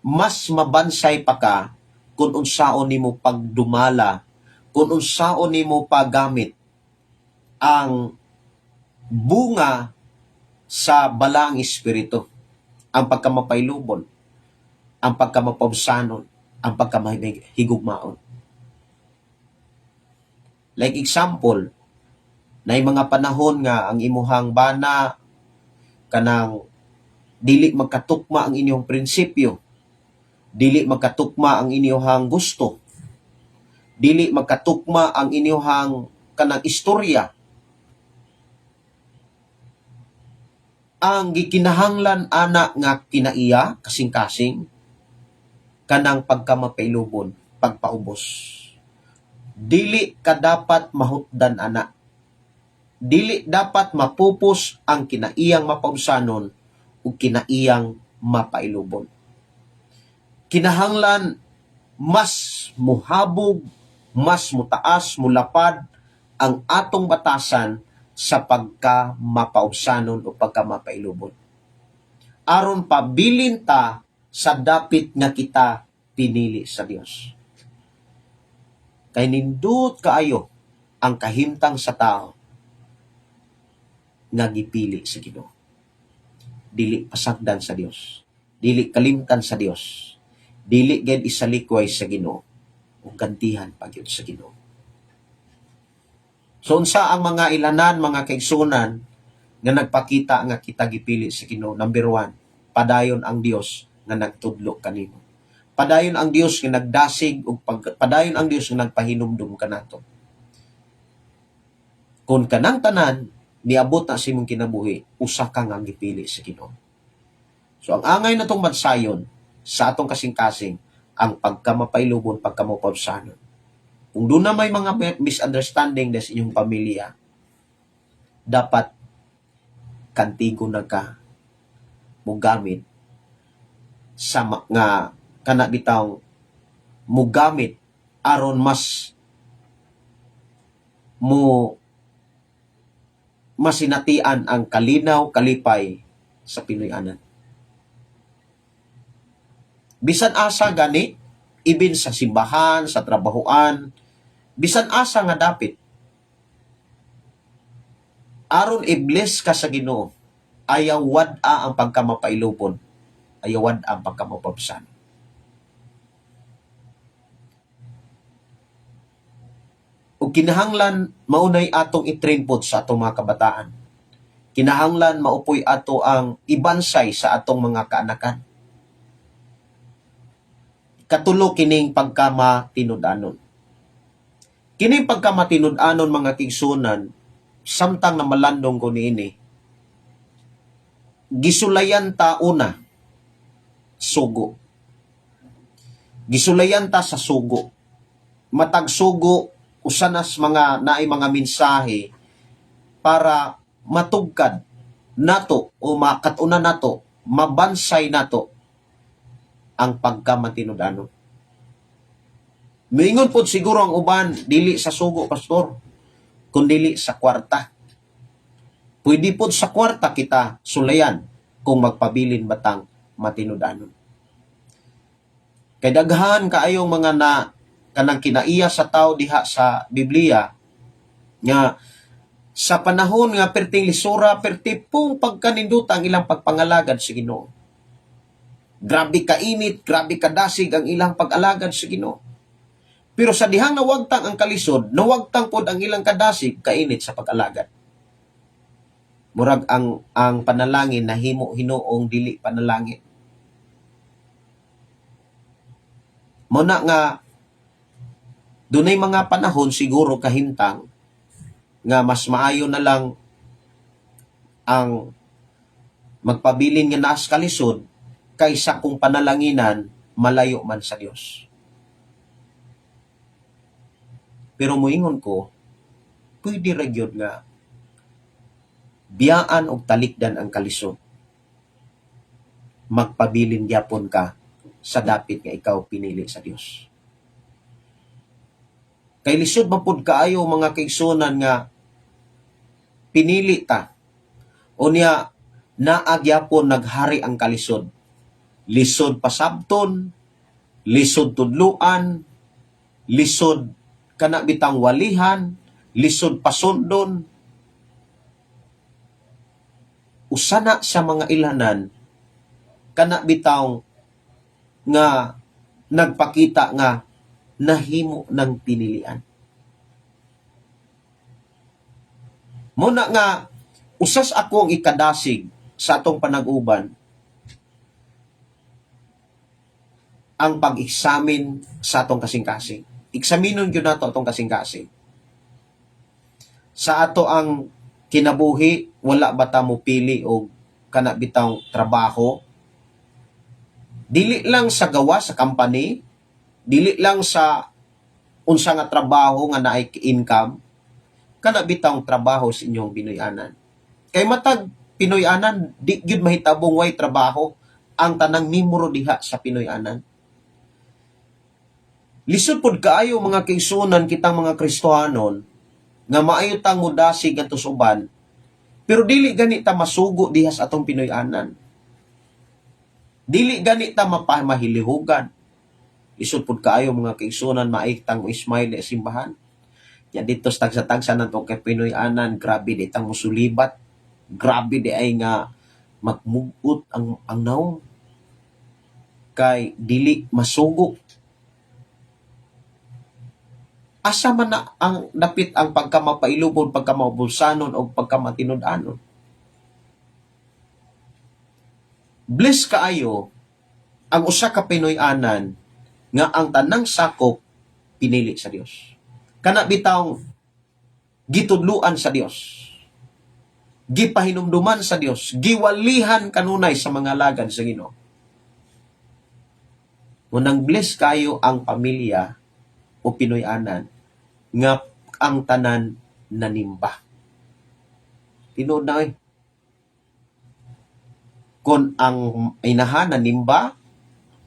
mas mabansay pa ka kung unsaon nimo pagdumala, kung unsaon nimo paggamit ang bunga sa balang espiritu, ang pagkamapailubon, ang pagkamapabsanon, ang pagkamahigugmaon. Like example, nay mga panahon nga ang imuhang bana kanang dili magkatukma ang inyong prinsipyo, dili magkatukma ang inyong gusto, dili magkatukma ang inyong kanang istorya. Ang gikinahanglan ana nga kinaiya kasing-kasing kanang pagkamapailubon, pagpaubos. Dili ka dapat mahutdan ana. Dili dapat mapupos ang kinaiyang mapaubsanon o kinaiyang mapailubon. Kinahanglan mas muhabog, mas mutaas, mulapad ang atong batasan sa pagka mapaubsanon o pagka mapailubon. Aron pabilin ta sa dapit nga kita pinili sa Dios. Kay nindot kaayo ang kahimtang sa tao nga gipili sa Ginoo. Dili pasagdan sa Dios, dili kalimtan sa Dios, dili gid isalikway sa Ginoo ug gantihan pagyud sa Ginoo. So unsa ang mga ilanan, mga kaigsunan nga nagpakita nga kita gipili sa Ginoo? Number 1, padayon ang Dios nga nagtudlo kanimo. Padayon ang Dios nga nagdasig ug padayon ang Dios nga nagpahinumdum kanato. Kung kanang tanan niabot na sa imong kinabuhi, usa ka nga gipili sa Ginoo. So ang angay natong bansayon sa atong kasing-kasing ang pagkamapailubon, pagkamapabsanon. Kung doon na may mga misunderstanding sa inyong pamilya, dapat kantigo na ka mugamit sa nga kana bitaw mugamit aron mas masinatian ang kalinaw, kalipay sa Pinoy-anan. Bisan asa gani, ibin sa simbahan, sa trabahoan, bisan asa nga dapit. Aron i-bless ka sa Ginoo, ayaw wad-a ang pagkamapailupon, ayaw wad-a ang pagkamapabsan. O kinahanglan maunay atong i-train pod sa atong mga kabataan. Kinahanglan maupoy ato ang ibansay sa atong mga kaanakan. Katulo kining pagkamatinud-anon. Kining pagkamatinud-anon mga kigsunan, samtang na malandong ko niini, gisulayan ta una, sugo. Gisulayan ta sa sugo. Matag sugo, usanas mga naay mga mensahe para matugkad nato o makatuna nato, mabansay nato ang pagkamatinud-anon. Mingon po siguro ang uban, dili sa sugo, pastor, kundi sa kwarta. Pwede po sa kwarta kita sulayan kung magpabilin batang matinud-anon. Kay daghan kaayong mga kanang kinaiya sa tao diha sa Biblia nga sa panahon nga perting lisura, pertipong pagkanindutang ilang pagpangalagad sa Ginoo. Grabe ka init, grabe ka dasig ang ilang pag-alagad sa Ginoo. Pero sa dihang nawagtang ang kalisod, nawagtang pod ang ilang kadasig, kainit sa pag-alagad. Murag ang panalangin na himo hinuong dili panalangin. Muna nga dunay mga panahon siguro kahintang nga mas maayo na lang ang magpabilin nga naas kalisod kaysa kung panalanginan malayo man sa Dios. Pero muingon ko, pwede ra gyud nga biyaan og talikdan ang kalisod. Magpabilin gyapon ka sa dapit nga ikaw pinili sa Dios. Kay lisod man pud kaayo mga kaigsunan nga pinili ta. Unya naagyapon naghari ang kalisod. Lisod pasabton, lisod tudluan, lisod kana bitang walihan, lisod pasundon. Usana sa mga ilanan kana bitaw nga nagpakita nga nahimo ng pinilian. Muna nga usas akong ikadasig sa atong panag-uban ang pag-examine sa atong kasing-kasing. Eksaminon yun nato atong kasing-kasing. Sa ato ang kinabuhi, wala ba ta mo pili o kana bitaw trabaho? Dili lang sa gawa sa company, dili lang sa unsa nga trabaho nga naay income, kana bitaw trabaho sa inyong Pinoy-anan. Kay matag Pinoy-anan, di gyud mahitabong way trabaho ang tanang mimuro diha sa Pinoy-anan. Ang tanang mimuro diha sa Pinoy-anan, di gyud mahitabong way trabaho ang tanang mimuro diha sa Pinoy-anan. Ang tanang mimuro diha sa Pinoy-anan, di gyud mahitabong way trabaho ang tanang mimuro diha sa Pinoy-anan. Kay matag Pinoy-anan, di gyud mahitabong way trabaho Lisod pod kaayo mga kaigsunan kitang mga Kristohanon nga maayo tang mudasig ngadto sa uban, pero dili gani ta masugo diha sa atong Pinoy-anan. Dili gani ta mapamahilihugan. Lisod pod kaayo mga kaigsunan maitang mo ismail sa simbahan. Ya dito sa tagsa-tagsa nato kay Pinoy-anan, grabe di tang musulibat. Grabe di ay nga magmugot ang naong kay dili masugo. Asa man na ang dapit ang pagkamapailubon, pagkamabulsanon o pagkamatinud-anon. Bless kaayo ang usa ka Pinoy-anan nga ang tanang sakop pinili sa Dios. Kana bitawng gitudluan sa Dios. Gipahinumduman sa Dios, giwalihan kanunay sa mga lagad sa Ginoo. Munang bless kayo ang pamilya o Pinoy-anan nga ang tanan nanimba. Tinuod na eh. Kung ang inahan nanimba,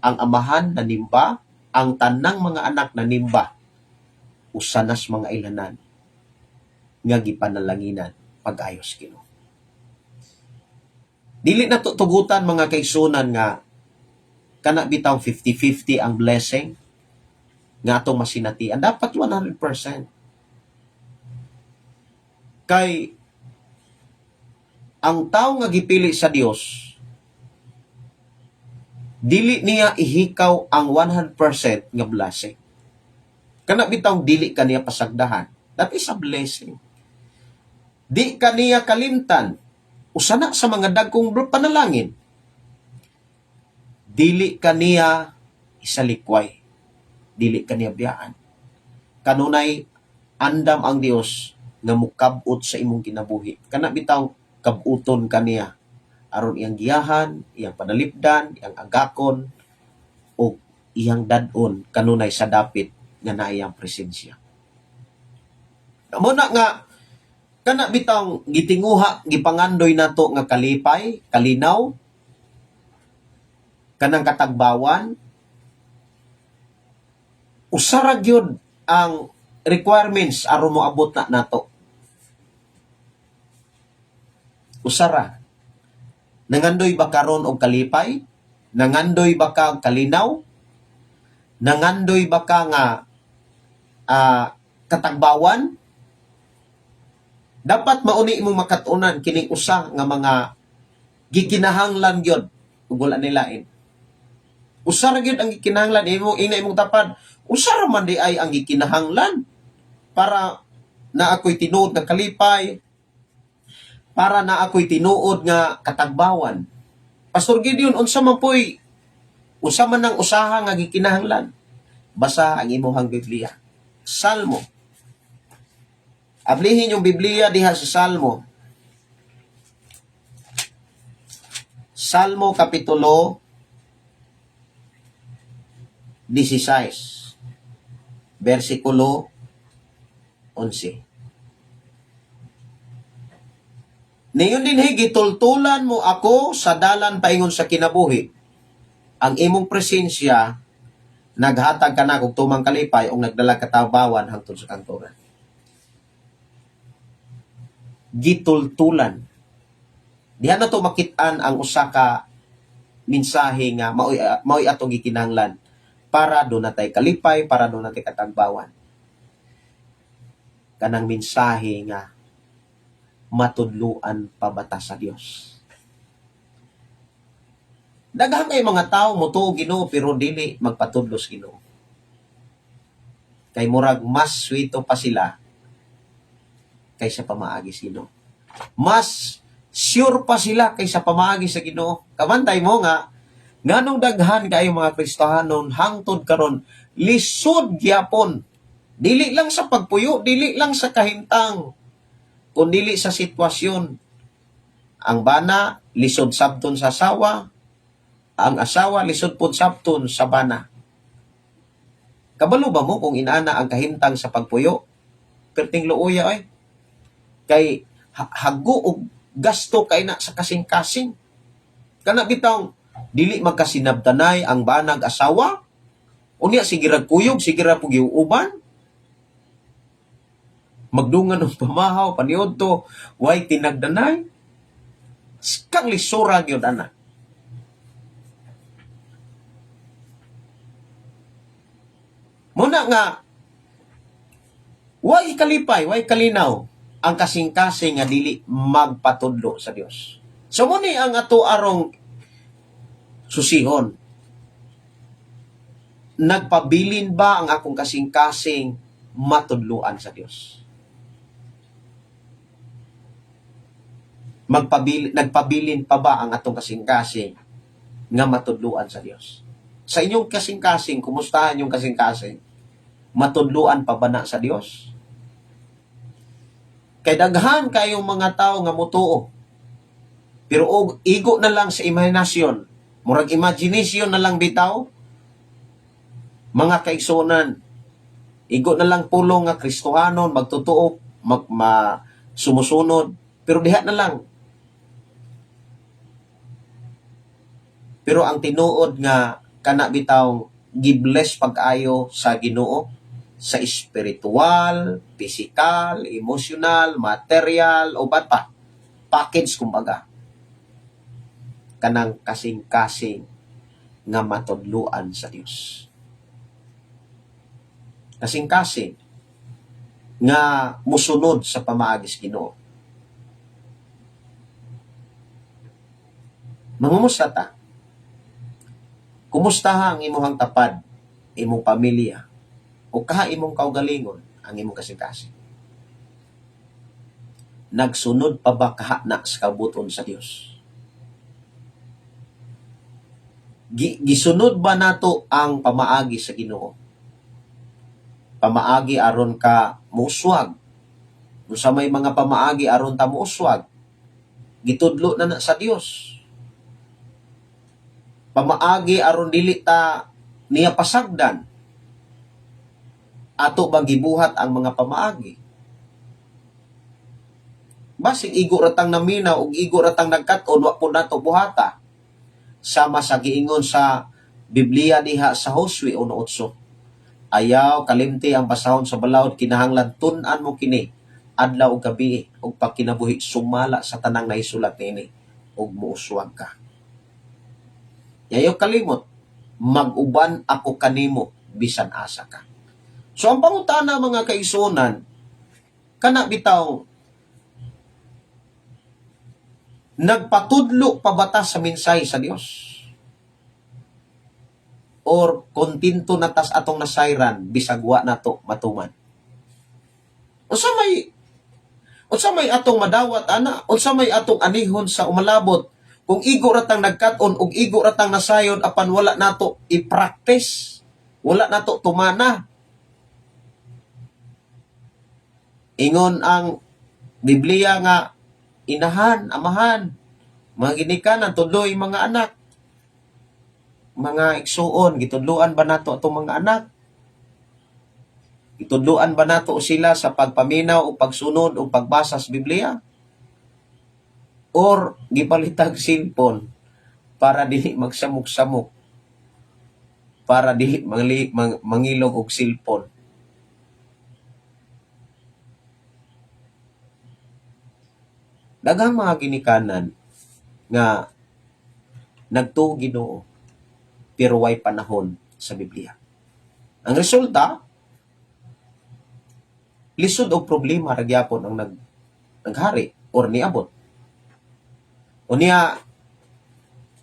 ang amahan nanimba, ang tanang mga anak nanimba, usanas mga ilanan nga gipanalanginan pag-ayos Ginoo. Dili na tutugutan mga kaigsunan nga kana bitaw 50-50 ang blessing nga atong masinatian. Dapat 100%. Kay ang tao nga gipili sa Dios, dili niya ihikaw ang 100% nga blessing. Kana bitaw dili kaniya pasagdahan. That is a blessing. Di kaniya kalimtan. Usana sa mga dagkong panalangin. Dili kaniya isalikway. Dili kaniya biyaan. Kanunay andam ang Dios nga mukabot sa imong kinabuhi. Kana bitaw kabuton kaniya aron iyang giyahan, iyang panalipdan, iyang agakon o iyang dadon kanunay sa dapit nga na iyang presensya. Amo na nga kana bitaw gitinguha gipangandoy nato nga kalipay, kalinaw, kanang katagbawan, usara gyud ang requirements aron moabot na nato. Usara. Nangandoy ba karon og kalipay? Nangandoy ba ka og kalinaw? Nangandoy ba ka nga katagbawan? Dapat mauni imong makatunan kining usa nga mga gikinahanglan gyud ug wala nilain. Usa ra gyud ang gikinahanglan imong tapad. Usa ra man di ay ang gikinahanglan para na ako'y tinuod nga kalipay, para na ako'y tinuod nga katagbawan. Pastor Gideon, unsa man ang usaha nga gikinahanglan? Basa ang imong Biblia. Salmo. Ablihin yung Biblia diha sa Salmo. Salmo Kapitulo 16. Versikulo 11. Niyon din gitultulan mo ako sa dalan paingon sa kinabuhi. Ang imong presensya naghatag ka na kog tumang kalipay o nagdala katawbawan hangtod sa kantoran. Gitultulan. Diha na to makit-an ang usa ka mensahe nga mao'y atong gikinahanglan para do natay kalipay, para do natay katagbawan. Kanang mensahe nga matudluan pabata sa Dios. Daghang kay mga tao motuo Ginoo pero dili magpatudlos Ginoo. Kay murag mas swito pa sila kaysa pamaagi sa Ginoo. Mas sure pa sila kaysa pamaagi sa Ginoo. Kamantay mo nga nganong daghan kayo mga Kristohanon hangtod karon lisod gyapon. Dili lang sa pagpuyo, dili lang sa kahintang, kundi sa sitwasyon. Ang bana lisod sabton sa asawa, ang asawa lisod pud sabton sa bana. Kabalo ba mo kung inaana ang kahintang sa pagpuyo? Perting luoya ay kay hago og gasto kay na sa kasing-kasing. Kana bitaw dili magkasinabtanay ang banag asawa Unya sige ra kuyog, sige ra pugi uban. Magdungan ng pamahaw paniod to, way tinagdanay. Kang lisura gyud ana. Muna nga way kalipay, way kalinaw ang kasing-kasing nga dili magpatudlo sa Dios. So muni ang ato arong susihon. Nagpabilin ba ang akong kasing-kasing matudluan sa Dios? Nagpabilin pa ba ang atong kasing-kasing nga matudluan sa Dios? Sa inyong kasing-kasing, kumustahan yung kasing-kasing? Matudluan pa ba na sa Dios? Kay daghan kayong mga tao nga mutuo. Pero igo na lang sa imahinasyon. Murag imagination na lang bitaw. Mga kaigsunan. Igo na lang pulong nga Kristohanon, magtutuo, sumusunod. Pero diha na lang. Pero ang tinuod nga kana bitaw gibless pag-ayo sa Ginoo sa espiritual, physical, emotional, material o ba't pa package kumbaga kanang kasing-kasing nga matudluan sa Dios. Kasing-kasing nga musunod sa pamaagis Ginoo. Mangumusta ta? Kumusta ang imuhang tapad, imong pamilya, o kaha imong kaugalingon ang imong kasing-kasing? Nagsunod pa ba kaha na sa kabuton sa Dios? Gisunod ba nato ang pamaagi sa Ginoo? Pamaagi aron ka muuswag. Kung sa may mga pamaagi aron ta muuswag, gitudlo na sa Dios. Pamaagi aron dili ta niya pasagdan. Ato bang gibuhat ang mga pamaagi? Basig igo ratang naminaw ug igo ratang nagkat-on wa pud nato buhata. Sama sa giingon sa Biblia diha sa Josue 1:8. Ayaw kalimti ang basahon sa balawod, kinahanglan tun-an mo kini adlaw ug gabi ug pagkinabuhi sumala sa tanang naisulat niini ug muuswag ka. Yayo kalimot, mag-uban ako kanimo bisan asa ka. So ang pangutana mga kaigsunan, kana bitaw nagpatudlo pa bata sa mensahe sa Dios? Or kontinto na tas atong nasayran bisag wa nato matuman? Unsa may atong madawat ana? Unsa may atong anihon sa umalabot? Kung igo ratang nagkat-on ug igo ratang nasayon apan wala nato i-practice, wala nato tumana. Ingon ang Biblia nga inahan, amahan, mga ginikanan, tudloy mga anak. Mga igsuon, gitudluan ba nato itong mga anak? Gitudluan ba nato sila sa pagpaminaw o pagsunod o pagbasa sa Biblia? Or gipalitag cellphone para dili magsamok-samok, para dili mangilog og cellphone? Daghang mga ginikanan nga nagtuo Ginoo pero way panahon sa Biblia. Ang resulta, lisod og problema ra gyapon ang naghari or niabot. Unya,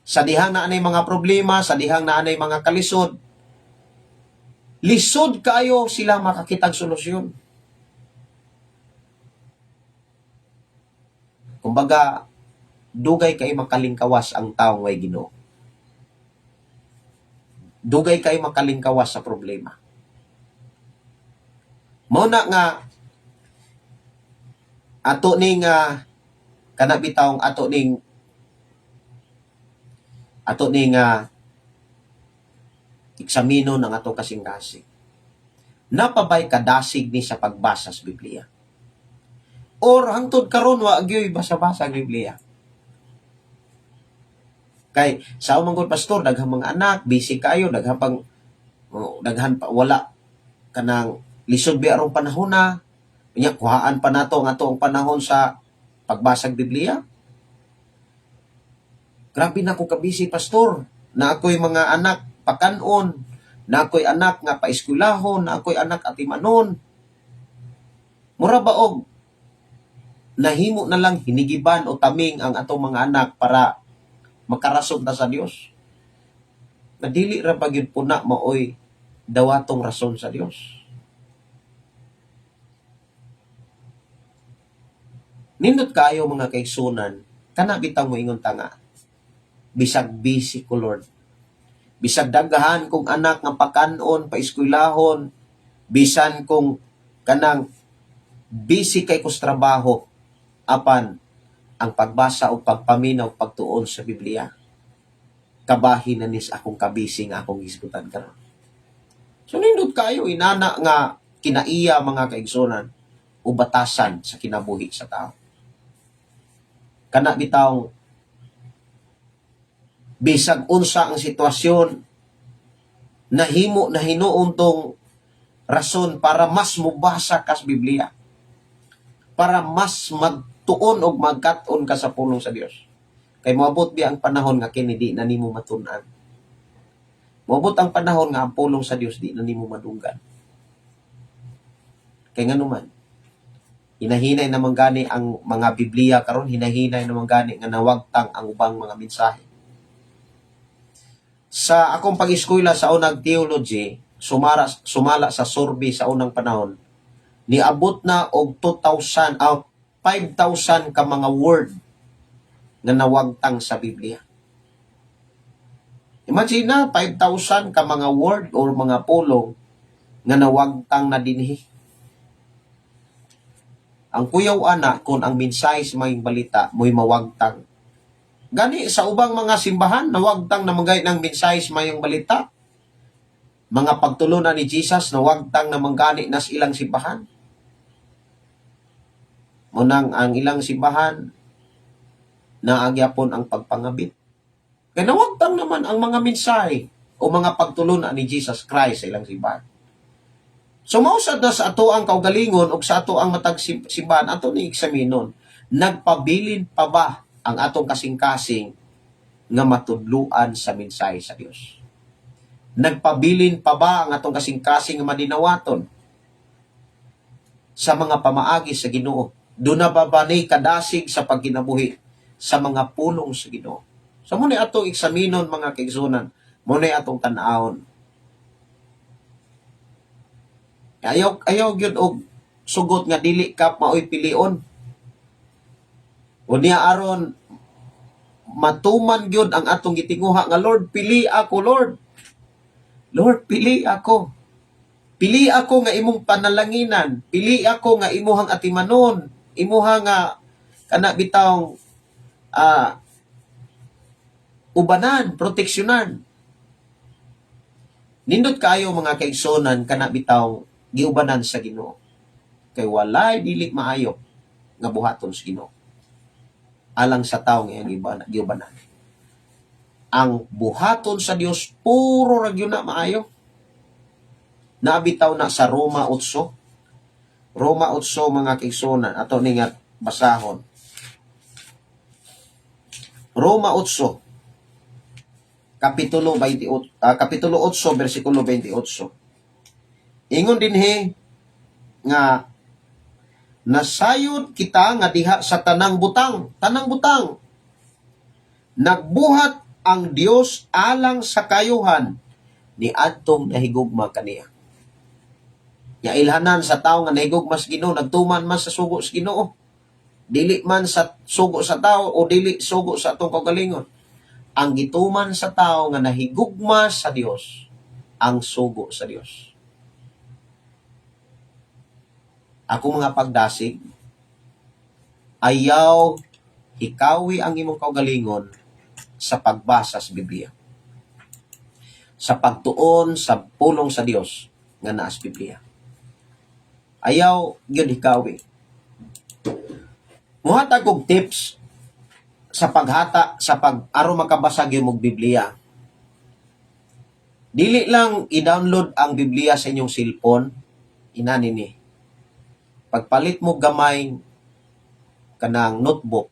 sa dihang na anay mga problema, sa dihang na anay mga kalisod, lisod kayo sila makakitag solusyon. Kumbaga, dugay kay makalingkawas ang taong way Ginoo. Dugay kay makalingkawas sa problema. Muna nga, ato ning kanabitawng ato ning eksamino ng atong kasing-kasing. Napabay kadasig ni sa pagbasa sa Biblia? Or hangtod karon wa agyoy basa-basa ang Biblia? Kay sa umang pastor, daghang mga anak, busy kayo, daghang pang O, daghan pa wala kanang lisod bi arong panahon na nya kuhaan pa nato ang atong panahon sa pagbasag Biblia. Grabe na ko kabisi, pastor, na ako'y mga anak pakanon, na ako'y anak nga paeskwelahon, na ako'y anak atimanon. Mura ba og nahimo na lang hinigiban o taming ang atong mga anak para makarason ta sa Dios? Nadili ra ba gyud puna maoy dawatong rason sa Dios? Nindot kayo mga kaigsunan, kana bitang moingon ta nga, bisag busy ko Lord. Bisag daghan kong anak nga pakanon, paeskwelahon, bisan kong kanang busy kay kus trabaho, apan ang pagbasa o pagpaminaw pagtuon sa Biblia, kabahin na nis akong kabisi nga akong isgutan karon. So nindot kayo, inana nga kinaiya mga kaigsunan, o batasan sa kinabuhi sa tao. Kana bitawng bisag unsa ang sitwasyon, nahimo na hinuon tong rason para mas mubasa kas Biblia, para mas magtuon og magkat-on ka sa pulong sa Dios. Kay moabot bi ang panahon nga kini di na nimo matun-an. Moabot ang panahon nga ang pulong sa Dios di na nimo madunggan. Kay nganuman, hinahinay naman gani ang mga Biblia karon, hinahinay naman gani nga nawagtang ang ubang mga mensahe. Sa akong pag-eskwela sa unang theology, sumala sa survey sa unang panahon, niabot na og 5,000 ka mga word na nawagtang sa Biblia. Imagine na 5,000 ka mga word or mga pulong nga nawagtang na dinhi. Ang kuyaw ana kung ang mensahe sa mga balita mo'y mawagtang. Gani sa ubang mga simbahan, nawagtang na magay ng mensahe sa mga balita. Mga pagtulunan ni Jesus, nawagtang na manggani na sa ilang simbahan. Munang ang ilang simbahan, naagyapon ang pagpangabit. Kaya nawagtang naman ang mga mensahe o mga pagtulunan ni Jesus Christ sa ilang simbahan. So mausad na sa ato ang kaugalingon o sa ato ang matag simbahan, ato ni eksaminon, nagpabilin pa ba ang atong kasing-kasing nga matudluan sa mensahe sa Dios? Nagpabilin pa ba ang atong kasing-kasing nga madinawaton sa mga pamaagi sa Ginoo? Doon na ba ni kadasig sa pagkinabuhi sa mga pulong sa Ginoo? So muna atong eksaminon mga kaigsunan, muna atong tan-awon. Ayaw gyud og sugot nga dili ka maoy pilion. O niya aron matuman gyud ang atong gitinguha nga Lord, pili ako Lord. Lord, pili ako. Pili ako nga imong panalanginan. Pili ako nga imuhang atimanon. Imuhang nga kana bitawng ubanan, proteksyonan. Nindot kayo mga kaigsonan kana bitawng giubanan sa Ginoo. Kay walay dili maayo nga buhaton sa Ginoo alang sa tawo nga giubanan. Ang buhaton sa Dios puro ra gyud na maayo. Nabitaw na sa Roma 8. Roma 8 mga kaigsonan, ato ni nga basahon. Roma 8 kapitulo 8 bersikulo 28. Ingon dinhi nga nasayod kita nga diha sa tanang butang. Nagbuhat ang Dios alang sa kayuhan ni adtong nahigugma kaniya. Ya ilhanan sa tawo nga nahigugma sa Ginoo, nagtuman man sa sugo sa Ginoo. Dili man sa sugo sa tawo o dili sugo sa atong kaugalingon. Ang gituman sa tawo nga nahigugma sa Dios, ang sugo sa Dios. Ako mga pagdasig, ayaw hikawi ang imong kaugalingon sa pagbasa sa Biblia. Sa pagtuon sa pulong sa Dios nga naa sa Biblia. Ayaw gyud hikawi. Muhatag og tips sa paghata sa aron makabasa gyud og Biblia. Dili lang i-download ang Biblia sa inyong cellphone, inani ni. Pagpalit mo gamay kanang notebook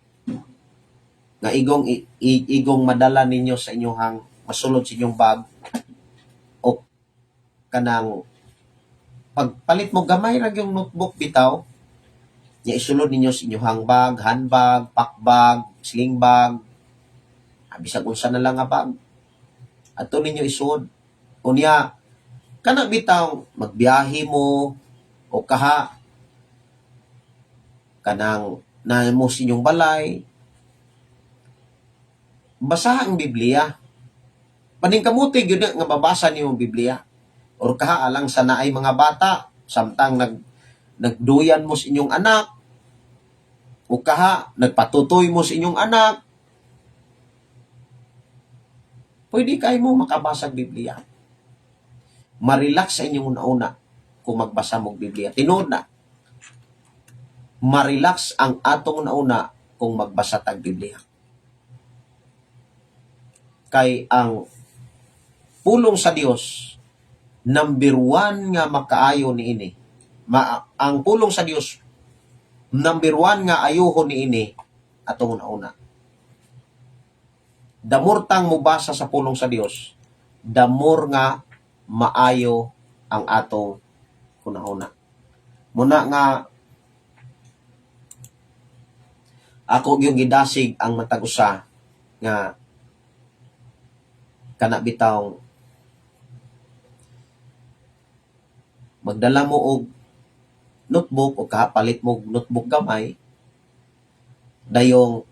nga igong madala ninyo sa inyong masulod sa inyong bag, o kanang pagpalit mo gamay ra yung notebook bitaw, nya isulod ninyo sa inyong bag, handbag, packbag, sling bag, bisag unsa na lang nga bag. Ato ninyo isuod. Unya, kana bitaw magbiyahe mo o kaha kanang na mo sa inyong balay, basa ang Biblia. Paningkamuti gyud nga babasa niyo ang Biblia. Or kaha alang sa naay mga bata, samtang nagduyan mo sa inyong anak, o kaha nagpatutoy mo sa inyong anak, pwede kayo mo makabasa ang Biblia. Marelax sa inyong una kung magbasa mong Biblia. Tinuod na, marelax ang atong una kung magbasa tag Biblia. Kay ang pulong sa Dios, number 1 nga makaayo ni ini. Ang pulong sa Dios, number 1 nga ayuho ni ini atong una. Damortang mubasa sa pulong sa Dios, damor nga maayo ang atong kunahuna. Muna nga ako yung gidasig ang matag usa nga kana bitaw magdala mo og notebook o kapalit mo notebook gamay, dayong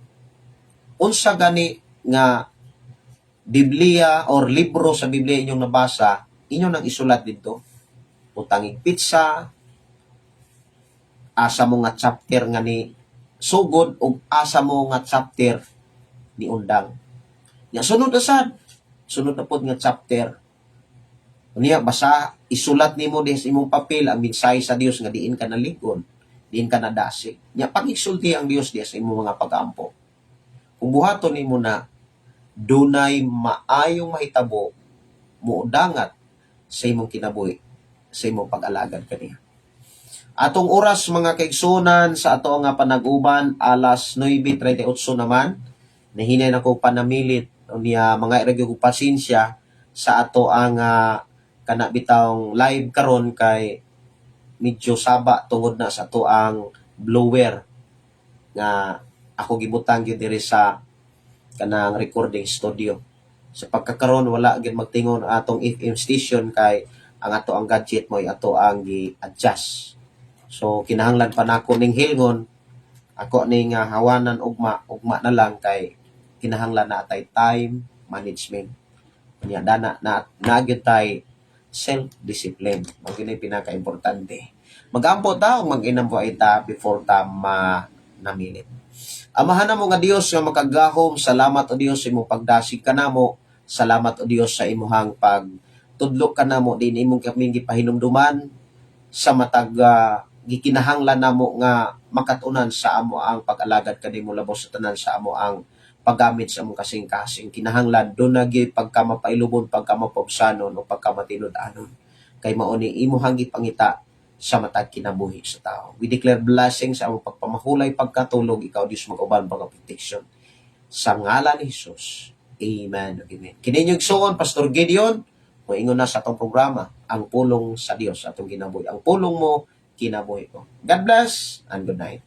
unsa gani nga Biblia or libro sa Biblia inyong nabasa, inyo nang isulat dito. Utangig pizza, asa mo nga chapter nga ni sugod o asa mo nga chapter ni undang. Ya sunod na pod nga chapter. Unya basa isulat nimo sa imong papel ang mensahe sa Dios nga diin ka naligon, diin ka nadasig. Nya pag-igsulti ang Dios sa imong mga pag-ampo. Kung buhaton nimo na dunay maayong mahitabo, muudangat sa imong kinabuhi, sa imong pag-alagad kaniya. Atong oras mga kaigsunan sa ato nga panag-uban, alas 9:38 naman. Nahinay na ko panamilit niya mga iragyo ko pasensya sa ato ang kana bitawng live karon, kay medyo saba tungod na sa ato ang blower nga ako gibutang gyud diri sa kanang recording studio. Sa pagkakaroon wala gyud magtingon atong FM station, kay ang ato ang gadget mo ato ang gi-adjust. So kinahanglan pa nako ning hilngon ako ning hawanan ugma na lang, kay kinahanglan na tay time management. Kanya dana na gyud tay self-discipline. Mao gyud pinaka-importante. Magampo ta ug mag-inampo ita before ta namilit. Amahan na mo nga Dios nga makagahom, salamat o Dios sa imong pagdasig kanamo, salamat o Dios sa imuhang pagtudlo kanamo din imong kaming gipahinumduman sa matag gikinahanglan namo nga makatunan sa amo ang pag-alagad kanimo labaw sa tanan sa amo ang paggamit sa among kasing-kasing. Kinahanglan do na gyud pagkamapailubon, pagkamapobsanon o pagkamatinud-anon, kay mao ni imuhang gipangita sa matag kinabuhi sa tao. We declare blessing sa among pagpamahulay, pagkatulog, ikaw Dios mag-uban pagka-protection. Sa ngalan ni Jesus. Amen. Amen. Kininyog suon, Pastor Gideon, moingon na sa atong programa, ang pulong sa Dios atong kinabuhi. Ang pulong mo, kinabuhi ko. God bless and good night.